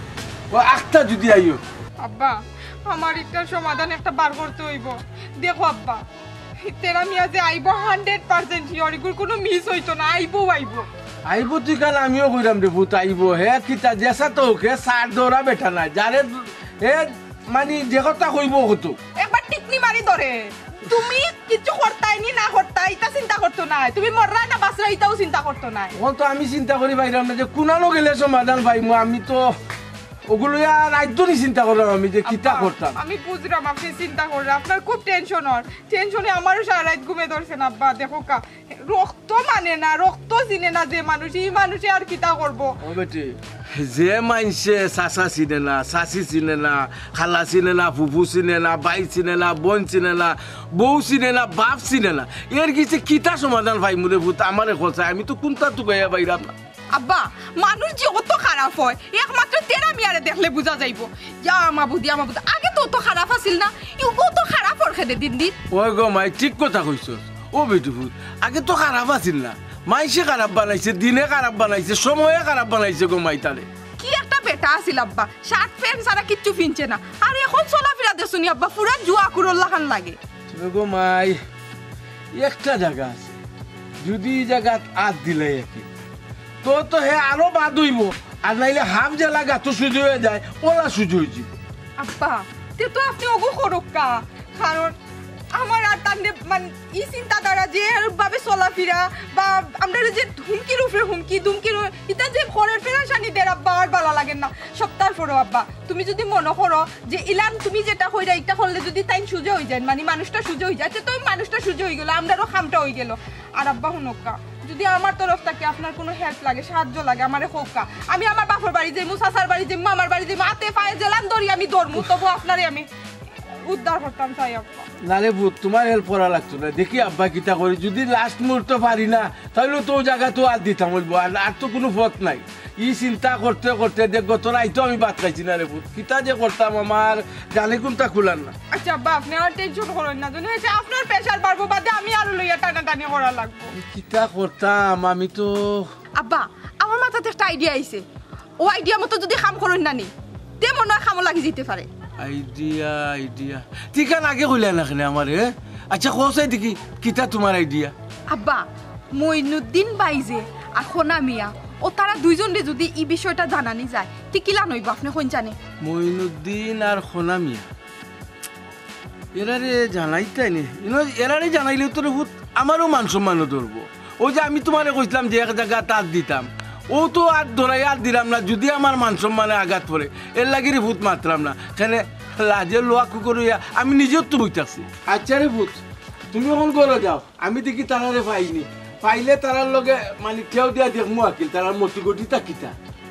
ও একটা যদি আইও আব্বা আমার একটা সমাধান একটা বার করতে হইব দেখো আব্বা তেরা মিয়া যে আইব 100% শিওর এগুলো কোনো মিস হইতো না আইব আইব তুই কাল আমিও কইরাম রে ভূত আইব হে কিতা জেসা তো কে সার দৌড়া বেটা না যারে হে মানে যে কথা কইব কত একবার টিকনি মারি ধরে তুমি কিছু করতাই নি না করতাই এটা চিন্তা করতো না তুমি মররা না বাসরা এটাও চিন্তা করতো না এখন তো আমি চিন্তা করি পাইলাম না যে কোনানো গেলে সমাধান পাইমু আমি তো ওগুলো আর রাজ্যরই চিন্তা করলাম আমি যে কিতা করতাম। আমি বুঝলাম আপনি চিন্তা করেন, আপনার খুব টেনশন হয়, টেনশনে আমারও সারা রাত ঘুমে ধরছেন আব্বা। দেখো কা রক্ত মানে না, রক্ত চিনে না যে মানুষ, এই মানুষে আর কিতা করবো। ও বেটি, যে মানুষে চাচা চিনে না, চাচি চিনে না, খালা চিনে না, ফুফু চিনে না, বাই চিনে না, বোন চিনে না, বউ চিনে না, বাপ চিনে না, এর কিছু কিতা সমাধান ভাই মনে ভূত আমারে খোঁচায়, আমি তো কোনটা তো গাইয়া বাইরাম না। আব্বা মানুষ যে অত খারাপ হয় একমাত্র তেরা মিয়ারে দেখলে বোঝা যাইব। আমাবুদি আগে তো অত খারাপ আছিল না, ইউগো তো খারাপ ওর খেদে দিন দিন। ওই গো মাই ঠিক কথা কইছ। ও বেটি ভূত আগে তো খারাপ আছিল না, মাইসে খারাপ বানাইছে, দিনে খারাপ বানাইছে, সময়ে খারাপ বানাইছে গো মাই তারে। কি একটা বেটা আছিল আব্বা, শার্ট প্যান্ট ছাড়া কিচ্ছু ফিনছে না, আর এখন চলাফেরা দেখুনি আব্বা পুরা জুয়া কুরল্লা খান লাগে। গো মাই একটা জায়গা আছে, যদি এই জায়গা আত দিলে একে তো তো হে আরো বাদ হইব, আর নাইলে হাফ জেলা গাছ সুজি হয়ে যায়, ওরা সুজি হয়ে যাব। আব্বা তে তো আপনি ওগো করক্কা, কারণ আমার আর তান্ডে মানে এই চিন্তাধারা যে ভাবে চলাফেরা বা আমরা যে হুমকির উপরে হুমকি দুমকির এটা যে ঘরের ফেরাসানি দের আব্বা আর ভালো লাগে না। সপ্তাহ পরও আব্বা তুমি যদি মনে করো যে ইলান তুমি যেটা কইরা এটা করলে যদি তাই সুজে হয়ে যায়, মানে মানুষটা সুজে হয়ে যায়, তো মানুষটা সুজে হয়ে গেল, আমরারও খামটা হয়ে গেল। আর আব্বা হুনক্কা যদি আমার তরফ থেকে আপনার কোনো হেল্প লাগে, সাহায্য লাগে, আমারে হোক্কা, আমি আমার বাপর বাড়ি যাইমু, চাচার বাড়ি যাইমু, মামার বাড়ি যাইমু, হাতে পায়ে জেলান ধরি আমি ধরমু, তবু আপনারে আমি উদ্ধার করতাম চাই আব্বা। নালে ভূত তোমার হেল্প করা লাগতো না, দেখি আব্বা কিতা করি, যদি লাস্ট মুহূর্ত পারি না তাহলে তো ওই জায়গা তো আর দিতাম বলবো, আর তো কোনো পথ নাই। ই চিন্তা করতে করতে দেখবো তোরা তো আমি ভাত খাইছি না রে ভূত, কিতা যে করতাম আমার জানি কোনটা খুলার না। আচ্ছা আব্বা আপনি আর টেনশন করেন না, জানেন আপনার প্রেশার বাড়বো বাদে আমি আরো লইয়া টানাটানি করা লাগবো। কিতা করতাম আমি তো। আব্বা আমার মাথাতে একটা আইডিয়া আইছে, ও আইডিয়া মতো যদি কাম করেন না নি তে মনে হয় কামও লাগি যেতে পারে। আইডিয়া আইডিয়া ঠিকান আগে কইলে না কেন আমার? আচ্ছা কোসাই দেখি কিতা তোমার আইডিয়া। আব্বা মইনুদ্দিন বাইজে আর খোনা মিয়া ও তারা দুইজনে যদি এই বিষয়টা জানানি যায় ঠিক কিলা নইব আপনি কোন জানে? মইনুদ্দিন আর খোনা মিয়া এরারে জানাইতাই নি, এরারে জানাইলেও তো বহুত আমারও মান সম্মানও ধরবো। ওই যে আমি তোমারে কইছিলাম যে এক জায়গা তার দিতাম, ও তো আর ধরাই আর দিলাম না, যদি আমার মান সম্মানে আঘাত পড়ে এর লাগি রে ভূত মাত্রাম না, কেন লাজে লোয়া কুকুরিয়া আমি নিজেও তো বইতাছি। আচ্ছা রে ভূত তুমি এখন করে যাও, আমি দেখি তারারে পাইনি, পাইলে তারার লগে মানে কেউ দিয়া দেখমু আকিল তারার মতি গটি তাকিতা।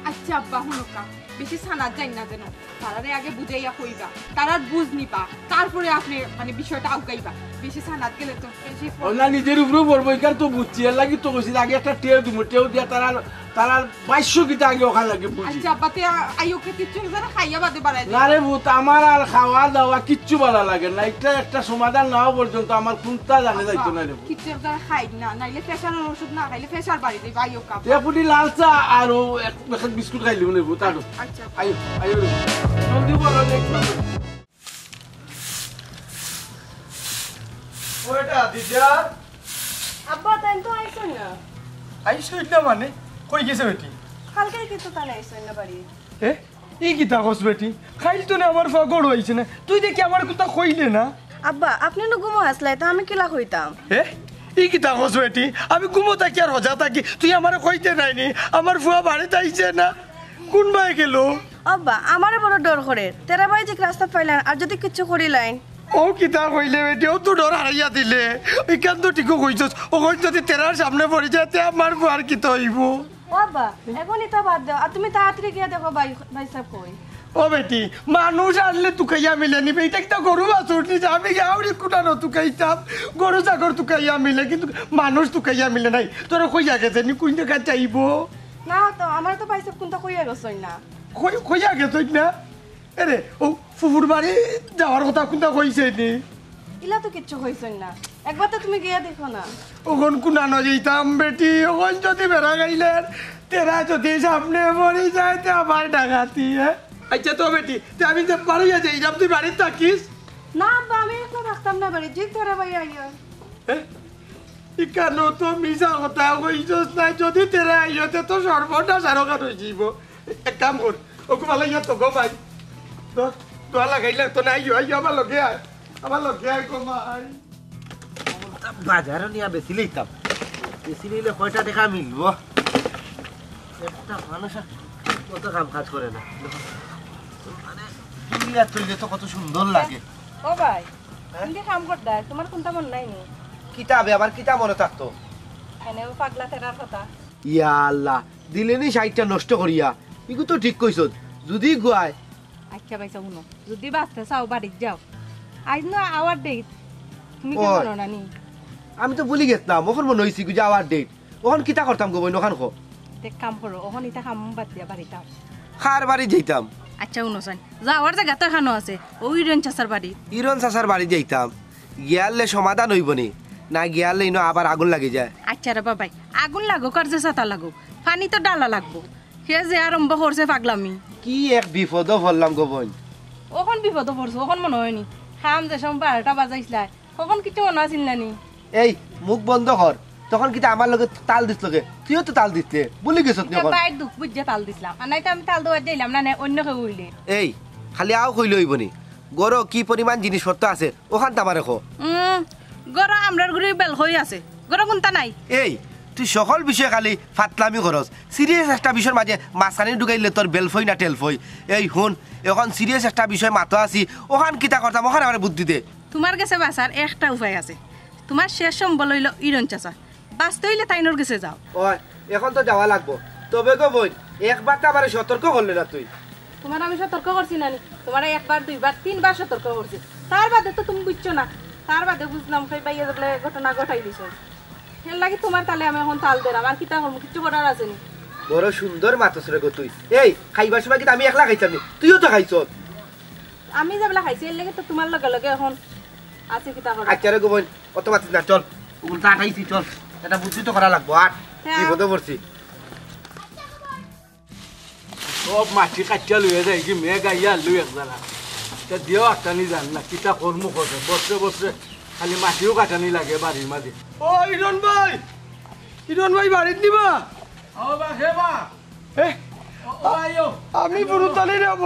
আচ্ছা আব্বা হুনকা বেশি সানাত যাই না যেন, তারারে আগে বুঝাইয়া কইবা, তারার বুঝ নিবা, তারপরে আপনি মানে বিষয়টা আউকাইবা। বেশি সানাত গেলে তো বেশি না নিজের উপরেও পড়বো, এখান তো বুঝছি এর লাগি তো কইছি আগে একটা টেউ দিব, টেউ দিয়া তারার 2200 কিতা আগে ওখান লাগে বুঝি। আচ্ছা আব্বা তে আইওকে কিচ্ছু যারা খাইয়া বাদে বাড়াই না রে ভূত আমার আর খাওয়া দাওয়া কিচ্ছু ভালো লাগে না, এটা একটা সমাধান না হওয়া পর্যন্ত আমার কোনটা জানে যাইতো না রে। কিচ্ছু যারা খাই না, নাইলে প্রেসারের ওষুধ না খাইলে প্রেসার বাড়ি যাইব। আইওকা এপুটি লাল চা আর এক প্যাকেট বিস্কুট খাইলি মনে ভূত। আরো আচ্ছা আইও আইও রে জলদি বলো দেখো। ওটা দিদা আব্বা তাই তো আইসো না, আইসই না মানে কই গেছে বেটি? কালকে কিন্তু তাহলে আইসো না বাড়ি। এ ই কিতা কস বেটি? খাইল তো না আমার ফাগড় হইছে না, তুই দেখি আমার কথা কইলে না। আব্বা আপনি নো ঘুমো আসলাই তো আমি কিলা কইতাম। এ ই কিতা কস বেটি? আমি ঘুমো থাকি আর হজা থাকি, তুই আমার কইতে নাইনি? আমার ফুয়া বাড়িতে আইছে না, কোন ভাই গেল? আব্বা আমারে বড় ডর করে, তেরা ভাই যে রাস্তা পাইলেন আর যদি কিছু করিলাইন। ও কিতা কইলে বেটি? ও তো ডর হারাইয়া দিলে, ওইখান তো ঠিকও কইছস, ও কই যদি তেরার সামনে পড়ে যায় তে আমার ফুয়ার কিতা হইব? ও আব্বা এখনই তো বাদ দাও, আর তুমি তাড়াতাড়ি গিয়ে দেখো ভাই ভাই সাহেব কই। ও বেটি মানুষ আনলে তুকাইয়া মিলে নিবে, এটা একটা গরু বাছুর নিছে, আমি গাউরি কুটানো তুকাইতাম, গরু চাকর তুকাইয়া মিলে, কিন্তু মানুষ তুকাইয়া মিলে নাই। তোরা কইয়া গেছে নি কোন জায়গা চাইব? না তো আমার তো ভাই সাহেব কোনটা কইয়া গেছই না। কইয়া গেছ না? এরে ও ফুফুর বাড়ি যাওয়ার কথা কোনটা কইছে নি? ইলা তো কিচ্ছু হইছই না, একবার তো তুমি গিয়ে দেখো না। ওখন কুনানো যেতাম বেটি, ওখন যদি বেড়া গাইলেন তেরা যদি সামনে মরে যায় তে আমার ডাকাতি। আচ্ছা তো বেটি তে আমি যে বাড়িয়া যাইলাম, তুই বাড়িতে থাকিস না আব্বা আমি এখন থাকতাম না বাড়ি, যে তেরা ভাই আইয়া। ইকানো তো মিশা কথা কইছস না, যদি তেরা আইতে তো সর্বনাশ আরো কার হয়ে যাইব। এক কাম কর ওকে ভালো ইয়া তো গো ভাই তো তোয়া লাগাইলে তো নাই আইও আমার লগে আয়, আমার লগে আয় গো ভাই। বাজারে নিয়ে বেশি লইতাম, বেশি নিলে কয়টা টাকা মিলবো? একটা মানুষ কত কাম কাজ করে না, সিঙ্গার তৈরি তো কত সুন্দর লাগে ও ভাই তুমি কাম করতে তোমার কোনটা মন নাই নি কিতাবে আবার কিতা মনে থাকতো এনে পাগলা তেরার কথা ইয়া আল্লাহ দিলেনি 60টা নষ্ট করিয়া ইগু তো ঠিক কইছ যদি গুয়ায় আচ্ছা ভাই শুনো যদি বাসতে চাও বাড়ি যাও আজ না আওয়ার ডেট তুমি কি করো না নি আমি তো ভুলি গেছলাম ওখন মনে হইছি যে আওয়ার ডেট ওখন কিতা করতাম গো বই নখান খো দেখ কাম করো ওখানে ইটা কাম বাদ দিয়া বাড়ি যাও খার বাড়ি যাইতাম আচ্ছা উনসান যাওয়ার জায়গা তো খানো আছে ওই ইরন চাচার বাড়ি ইরন চাচার বাড়ি যাইতাম গিয়ালে সমাধান হইব নি না গিয়ালে ইনো আবার আগুন লাগে যায় আচ্ছা রে বাবাই আগুন লাগো কার যে ছাতা লাগো পানি তো ডালা লাগবো সে যে আরম্ভ করছে পাগলামি কি এক বিপদ ফললাম গো বোন ওখন বিপদ পড়ছো ওখন মনে হয়নি খাম যে সম 12টা বাজাইছিলা ওখন কিছু মনে আছিল না নি এই মুখ বন্ধ কর তখন কিতা আমার লগে তাল দিস লগে তুইও তো তাল দিতে ভুলি গেছত নি এখন বাইর দুঃখ বুঝে তাল দিছিলাম আর নাই তো আমি তাল দেওয়া যাইলাম না না অন্য কেউ হইলে এই খালি আও কইলে হইব নি গরো কি পরিমাণ জিনিসপত্র আছে ওখান তামা রেখো গড় আমরার গুড়ি বেল হই আছে গড় কোনটা নাই এই তুই সকল বিষয় খালি ফাতলামি খরচ সিরিয়াস একটা বিষয়ের মাঝে মাঝখানে ঢুকাইলে তোর বেলফই না টেলফই এই শুন এখন সিরিয়াস একটা বিষয় মাথা আছি ওখান কিতা করতাম ওখানে আমার বুদ্ধি দে তোমার কাছে বাঁচার একটা উপায় আছে তোমার শেষ সম্বল হইল ইরন চাচা বাঁচতে হইলে তাইনোর কাছে যাও ওই এখন তো যাওয়া লাগবো তবে গো বোন একবার তো আমার সতর্ক করলে না তুই তোমার আমি সতর্ক করছি না তোমার একবার দুইবার তিনবার সতর্ক করছি তার বাদে তো তুমি বুঝছো না তার বাদে বুঝলাম সেই বাইয়া বলে ঘটনা ঘটাই দিছো এর লাগি তোমার তালে আমি এখন তাল দেন আমার কিতা করবো কিছু করার আছে নি বড় সুন্দর মাতস রে গো তুই এই খাইবার সময় কিন্তু আমি একলা খাইতাম নি তুইও তো খাইছ আমি যাবলা খাইছি এর লাগি তো তোমার লগে লগে এখন আছে কিতা করা আচ্ছা রে গো বোন অত মাতিস না চল উল্টা আটাইছি চল এটা বুদ্ধি তো করা লাগবো আট বিপদে পড়ছি সব মাটি কাটিয়া লইয়া যায় কি মেয়ে গাইয়া লই একদানা তা দিও আটানি জান না কিতা কর্ম করে বসে বসে খালি মাটিও কাটানি লাগে বাড়ির মাঝে ও ইরন ভাই বাড়িত নিবা ও বা হেবা ও আইও আমি পুরুতালি যাব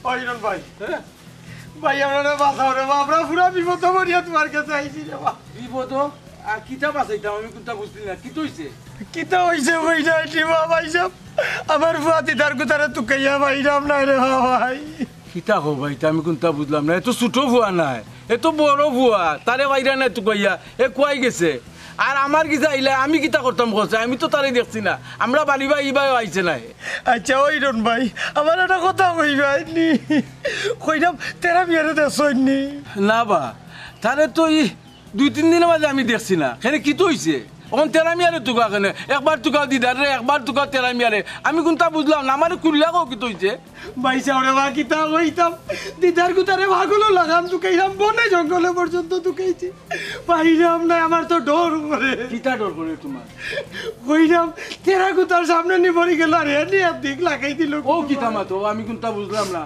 ও ইরন ভাই ভাই আমরা বাঁচাও রে আমরা পুরা বিপদ মরিয়া তোমার কাছে আইছি রে বা বিপদ আর কিতা বাঁচাইতাম আমি কোনটা বুঝলি না কি হইছে কিতা হইছে কই না দিবা ভাই সব আমার ফুয়াতি তার কুতারে তুকাইয়া ভাই রাম না রে ভাই কিতা হো ভাই আমি কোনটা বুঝলাম না এত ছোট ভুয়া নাই এত বড় ভুয়া তারে বাইরা নাই তো কইয়া এ কুয়াই গেছে আর আমার কিতা আইলে আমি কিতা করতাম কইছে আমি তো তারে দেখছি না আমরা বাড়িবা ইবাই আইছে না আচ্ছা ওই রন ভাই আমার একটা কথা কইবাই নি কইরাম তেরা বিয়ারে দেছইনি না বা তারে তো 2-3 দিনের মাঝে আমি দেখছি না এখানে কি তো হইছে ওখান তেরা মিয়ারে তুকা কেন একবার তুকা দিদার রে একবার তুকা তেরা মিয়ারে আমি কোনটা বুঝলাম না আমার কুল্লা কো কি তো হইছে ভাই সাউরে বা কিতা কইতাম দিদার কুতারে ভাগুলো লাগাম তুকাইরাম বনে জঙ্গলে পর্যন্ত তুকাইছি ভাইরাম না আমার তো ডর করে কিতা ডর করে তোমার কইরাম তেরা কুতার সামনে নি পড়ি গেল আর এনি দিক লাগাই দিল ও কিতা মাতো আমি কোনটা বুঝলাম না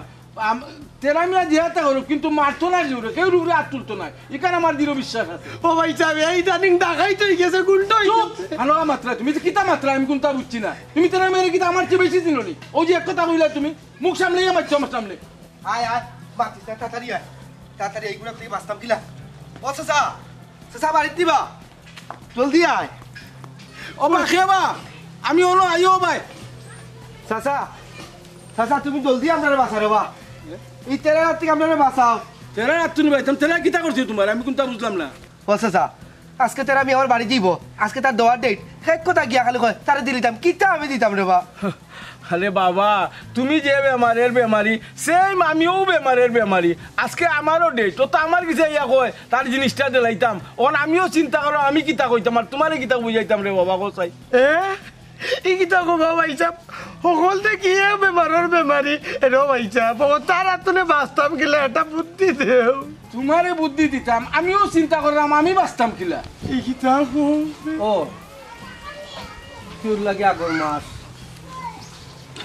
তেরা মিয়া জিহাতা করো কিন্তু মারতো না জোরে কেউ রুরে হাত তুলতো না এখানে আমার দৃঢ় বিশ্বাস আছে ও ভাই সাহেব এই জানিং ডাকাই তো গেছে গুন্ডা হ্যালো মাত্রা তুমি কিতা মাত্রা আমি কোনটা বুঝছি না তুমি তেরা মিয়া কিতা আমার চেয়ে বেশি চিনোনি ওই যে এক কথা কইলা তুমি মুখ সামলেই আমার আমার সামনে আয় মাতিস না তাড়াতাড়ি এইগুলা থেকে বাঁচতাম কিলা ও চাচা বাড়িত দিবা জলদি আয় ও বা খেবা আমি হলো আইও ভাই চাচা তুমি জলদি আপনারা বাঁচারে বা এই তেরা রাত থেকে আপনারা বাঁচাও তেরা রাত তুমি ভাই তেরা কিতা করছি তোমার আমি কোনটা বুঝলাম না ও চাচা আজকে তেরা আমি আমার বাড়ি দিব আজকে তার দেওয়ার ডেট শেষ কথা গিয়া খালি কয় তারা দিলিতাম কিতা আমি দিতাম রে বা আরে বাবা তুমি যে বেমারের বেমারি সেম আমিও বেমারের বেমারি আজকে আমারও ডেট তো আমার কিছু ইয়া কয় তার জিনিসটা দিলাইতাম ওন আমিও চিন্তা করো আমি কিতা কইতাম আর তোমারে কিতা বুঝাইতাম রে বাবা কোসাই এই কিতা গো ভাই সাহেব সকল দেখি বেমারের বেমারি রে ভাই সাহেব তার আতনে বাঁচতাম গেলে একটা বুদ্ধি দেও তোমারে বুদ্ধি দিতাম আমিও চিন্তা করলাম আমি বাঁচতাম কিলা এই কিতা গো ও কেউ লাগে আগর মাস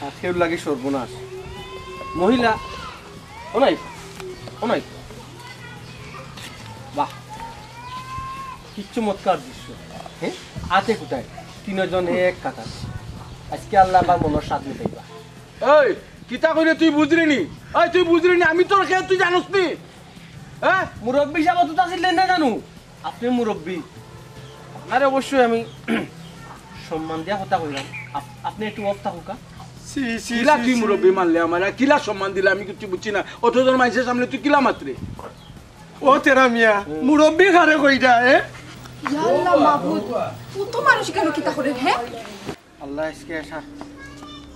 আর কেউ লাগে সর্বনাশ মহিলা অনাই বাহ কি চমৎকার দৃশ্য হ্যাঁ আছে কোথায় 3 জন এক কাতা আজকে আল্লাহ বা মনের স্বাদ মিটাইবা এই কিতা কইরে তুই বুঝলি নি আমি তোর খেয়ে তুই জানোস নি হ্যাঁ মুরব্বী সাহেব তো ছিলেন না জানো আপনি মুরব্বী আপনার অবশ্যই আমি সম্মান দিয়া কথা কইলাম আপনি একটু অফ থাকুকা কিলা তুই মুরব্বী মানলে আমার কিলা সম্মান দিলে আমি কিছু বুঝছি না অতজন মানুষের সামনে তুই কিলা মাত্রে ও তেরা মিয়া মুরব্বী খারে কইটা ইয়া আল্লাহ মাহবুব কত মানুষ কেন কিতা করে হ্যাঁ আল্লাহ আজকে আসা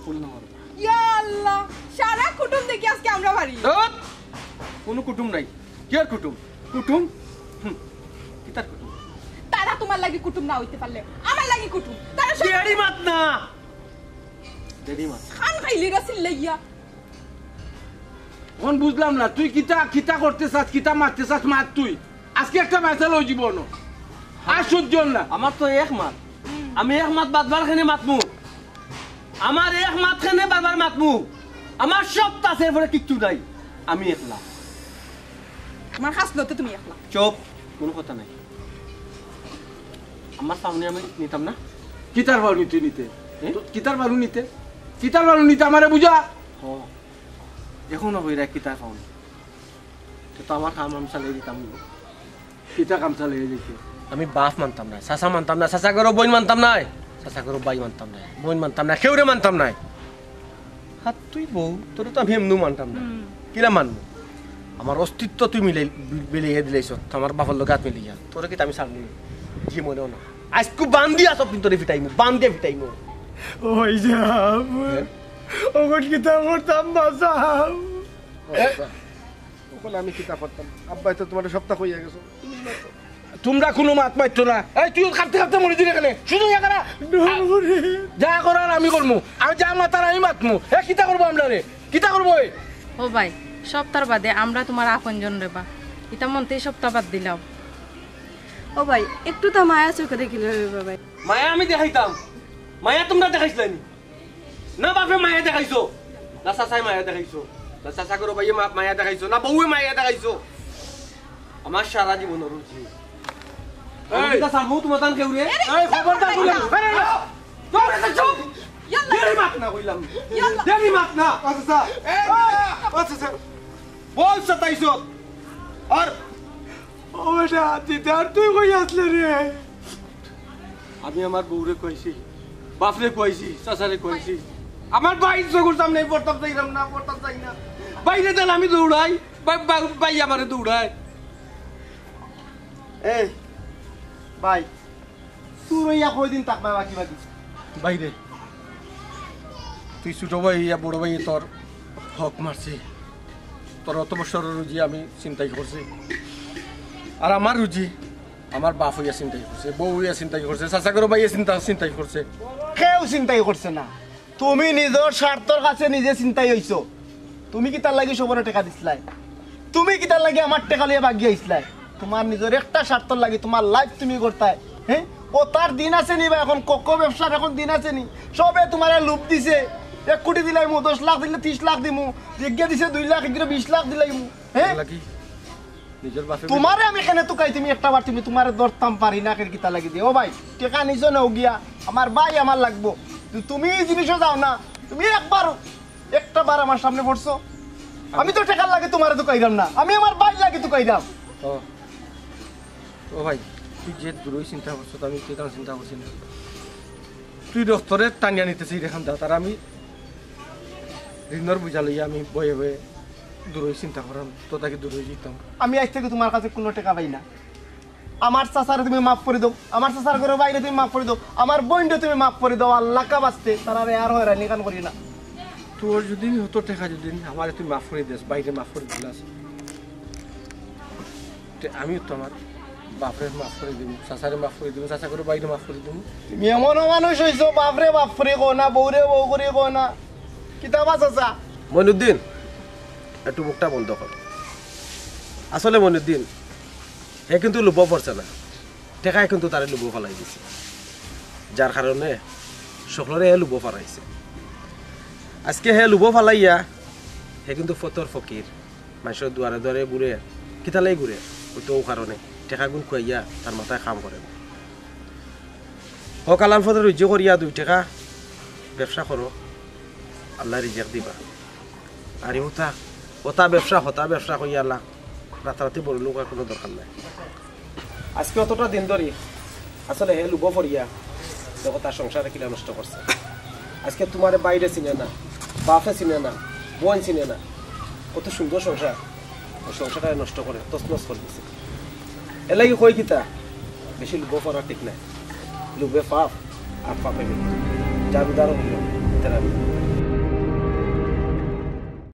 পূর্ণ করবে ইয়া আল্লাহ সারা কুটুম দেখি আজকে আমরা বাড়ি কোনো কুটুম নাই কি আর কুটুম কুটুম কিতার কুটুম তারা তোমার লাগি কুটুম না হইতে পারলে আমার লাগি কুটুম তারা সব দেরি মাত না দেরি মাত খান খাইলি রাসিল লাইয়া এখন বুঝলাম না তুই কিতা কিতা করতে চাস কিতা মারতে চাস মার তুই আজকে একটা মেসাল হয়ে জীবন আর সহ্য না আমার তো এক মাত আমি এক মাত বাদবার খানে মাতমু আমার এক মাত খানে বারবার মাতমু আমার সব তাসের পরে কিচ্ছু নাই আমি একলা আমার হাসলতে তুমি একলা চুপ কোনো কথা নাই আমার সামনে আমি নিতাম না কিতার বারু নিতে নিতে কিতার বারু নিতে কিতার বারু নিতে আমারে বুঝা হ এখনো হইরা কিতা পাওনি তো আমার কাম আম চালিয়ে দিতাম কিতা কামচা লেগে যেতে আমি বাপ মানতাম না চাচা মানতাম না চাচা করো বইন মানতাম নাই চাচা করো বাই মানতাম না বইন মানতাম না কেউরে মানতাম নাই হাত তুই বউ তোর তো আমি এমনও মানতাম না কিরা মানবো আমার অস্তিত্ব তুই মিলিয়ে দিলেছ আমার বাবার লোক হাত মিলিয়া তোর কি আমি ছাড়লি কি মনেও না আজকু বান্ধি আসব কিন্তু তোরে ফিটাইমু বান্ধে ফিটাইমু ওই যাব ওগট কিতা করতাম বাসাও ওখানে আমি কিতা করতাম আব্বাই তো তোমার সপ্তাহ হইয়া গেছো তোমরা কোনো মাত মারতো না এই তুই খাপতে খাপতে মরে দিলে কেন শুধু এখানে যা করার আমি করবো আমি যা মাতার আমি মাতমু এ কিতা করবো আমরা রে কিতা করবো ও ভাই সপ্তাহ বাদে আমরা তোমার আপনজন রে বা এটা মনতেই সপ্তাহ বাদ দিলাম ও ভাই একটু তো মায়া চোখে দেখিলে হইবে ভাই মায়া আমি দেখাইতাম মায়া তোমরা দেখাইছিলানি না বাপে মায়া দেখাইছো না চাচাই মায়া দেখাইছো না চাচা করো ভাইয়ে মায়া দেখাইছো না বউয়ে মায়া দেখাইছো আমার সারা জীবন রুচি এই সামু তোমার তান কেউ রে এই খবরদার বলে চুপ দেরি মাত না কইলাম দেরি মাত না আচ্ছা আচ্ছা বল সতাইছো আর ও বেটা দিদার তুই কই আসলে রে আমি আমার বউরে কইছি বাপরে কইছি চাচারে কইছি আমার ভাই চোখের সামনে পড়তাম যাইলাম না পড়তাম যাই না বাইরে যান আমি দৌড়াই ভাই আমারে দৌড়াই এই ভাই তুই ইয়া কয়দিন তাক বাবা কিবা দিস বাইরে তুই ছোট ভাই ইয়া বড় ভাই তোর হক মারছি তোর অত বছর রুজি আমি চিন্তাই করছি আর আমার রুজি আমার বাপ হইয়া চিন্তাই করছে বউ হইয়া চিন্তাই করছে চাচা করো ভাইয়া চিন্তাই করছে কেউ চিন্তাই করছে না তুমি নিজের স্বার্থর কাছে নিজে চিন্তাই হইছো তুমি কি তার লাগি সবরে টাকা দিছলাই তুমি কি তার লাগি আমার টাকা লিয়ে বাগিয়ে আইছলাই তোমার নিজের একটা স্বার্থর লাগি তোমার লাইফ তুমি করতাই হ্যাঁ ও তার দিন আছে নি বা এখন কোকো ব্যবসার এখন দিন আছে নি সবে তোমার লুপ দিছে 1 কোটি দিলাইমু 10 লাখ দিলে 30 লাখ দিমু জিজ্ঞা দিছে 2 লাখ দিলে 20 লাখ দিলাইমু হ্যাঁ লাগি নিজের বাপে তোমারে আমি এখানে তো কাই তুমি একটা বার তুমি তোমারে দরতাম পারি না কেন কিতা লাগি দিও ভাই টাকা নিছো না গিয়া আমার ভাই আমার লাগবো তুমি জিনিসও যাও না তুমি একবার একটা বার আমার সামনে পড়ছো আমি তো টাকা লাগে তোমারে তো কইরাম না আমি আমার ভাই লাগে তো কইরাম ও ভাই তুই যে দূরই চিন্তা করছো আমি কি কারণ চিন্তা করছি না তুই ডক্টরে টানিয়া নিতেছি দেখান দা তার আমি ঋণর বুঝা লইয়া আমি বয়ে বয়ে দূরই চিন্তা করাম তো তাকে দূরই যেতাম আমি আজ থেকে তোমার কাছে কোনো টাকা পাই না আমার চাচারে তুমি মাফ করে দাও আমার চাচার ঘরে বাইরে তুমি মাফ করে দাও আমার বোনটা তুমি মাফ করে দাও আল্লাহ কা বাঁচতে তারা আর হয় রানি কান করি না তোর যদি হতো টাকা যদি আমার তুই মাফ করে দিস বাইরে মাফ করে দিলাস আমিও তো আমার বাপরে মাফ করে দিব চাচারে মাফ করে দিব চাচা করে বাইরে মাফ করে দিব তুমি এমন মানুষ হইছো বাপরে বাপরে কো না বউরে বউ করে কো না কিতাবা চাচা মইনুদ্দিন একটু মুখটা বন্ধ কর আসলে মইনুদ্দিন হে কিন্তু লুব পড়ছে না টেকায় কিন্তু তারে লুব ফেলাই দিছে যার কারণে সকলরে হে লুব ফেলাইছে আজকে হে লুব ফেলাইয়া হে কিন্তু ফতর ফকির মানুষের দুয়ারে দুয়ারে ঘুরে কিতালাই ঘুরে ওই তো কারণে টেকা গুণ খুয়াইয়া তার মাথায় কাম করে হকালান ফতর রুজ্য করিয়া 2 টাকা ব্যবসা করো আল্লাহ রিজিক দিবা আর হতা ব্যবসা করিয়া আল্লাহ রাতারাতি বড় লোক আর কোনো দরকার নাই আজকে অতটা দিন ধরে আসলে হে লুব ফরিয়া দেখো তার সংসারে কিলা নষ্ট করছে আজকে তোমার বাইরে চিনে না, বাপে চিনে না, বোন চিনে না, কত সুন্দর সংসার, ওই সংসারটা নষ্ট করে তছনছ করে দিছে। এর লাগি কই কিতা বেশি লোভ করা ঠিক নাই, লোভে পাপ আর পাপে মৃত্যু, যার উদাহরণ হইল তেরা।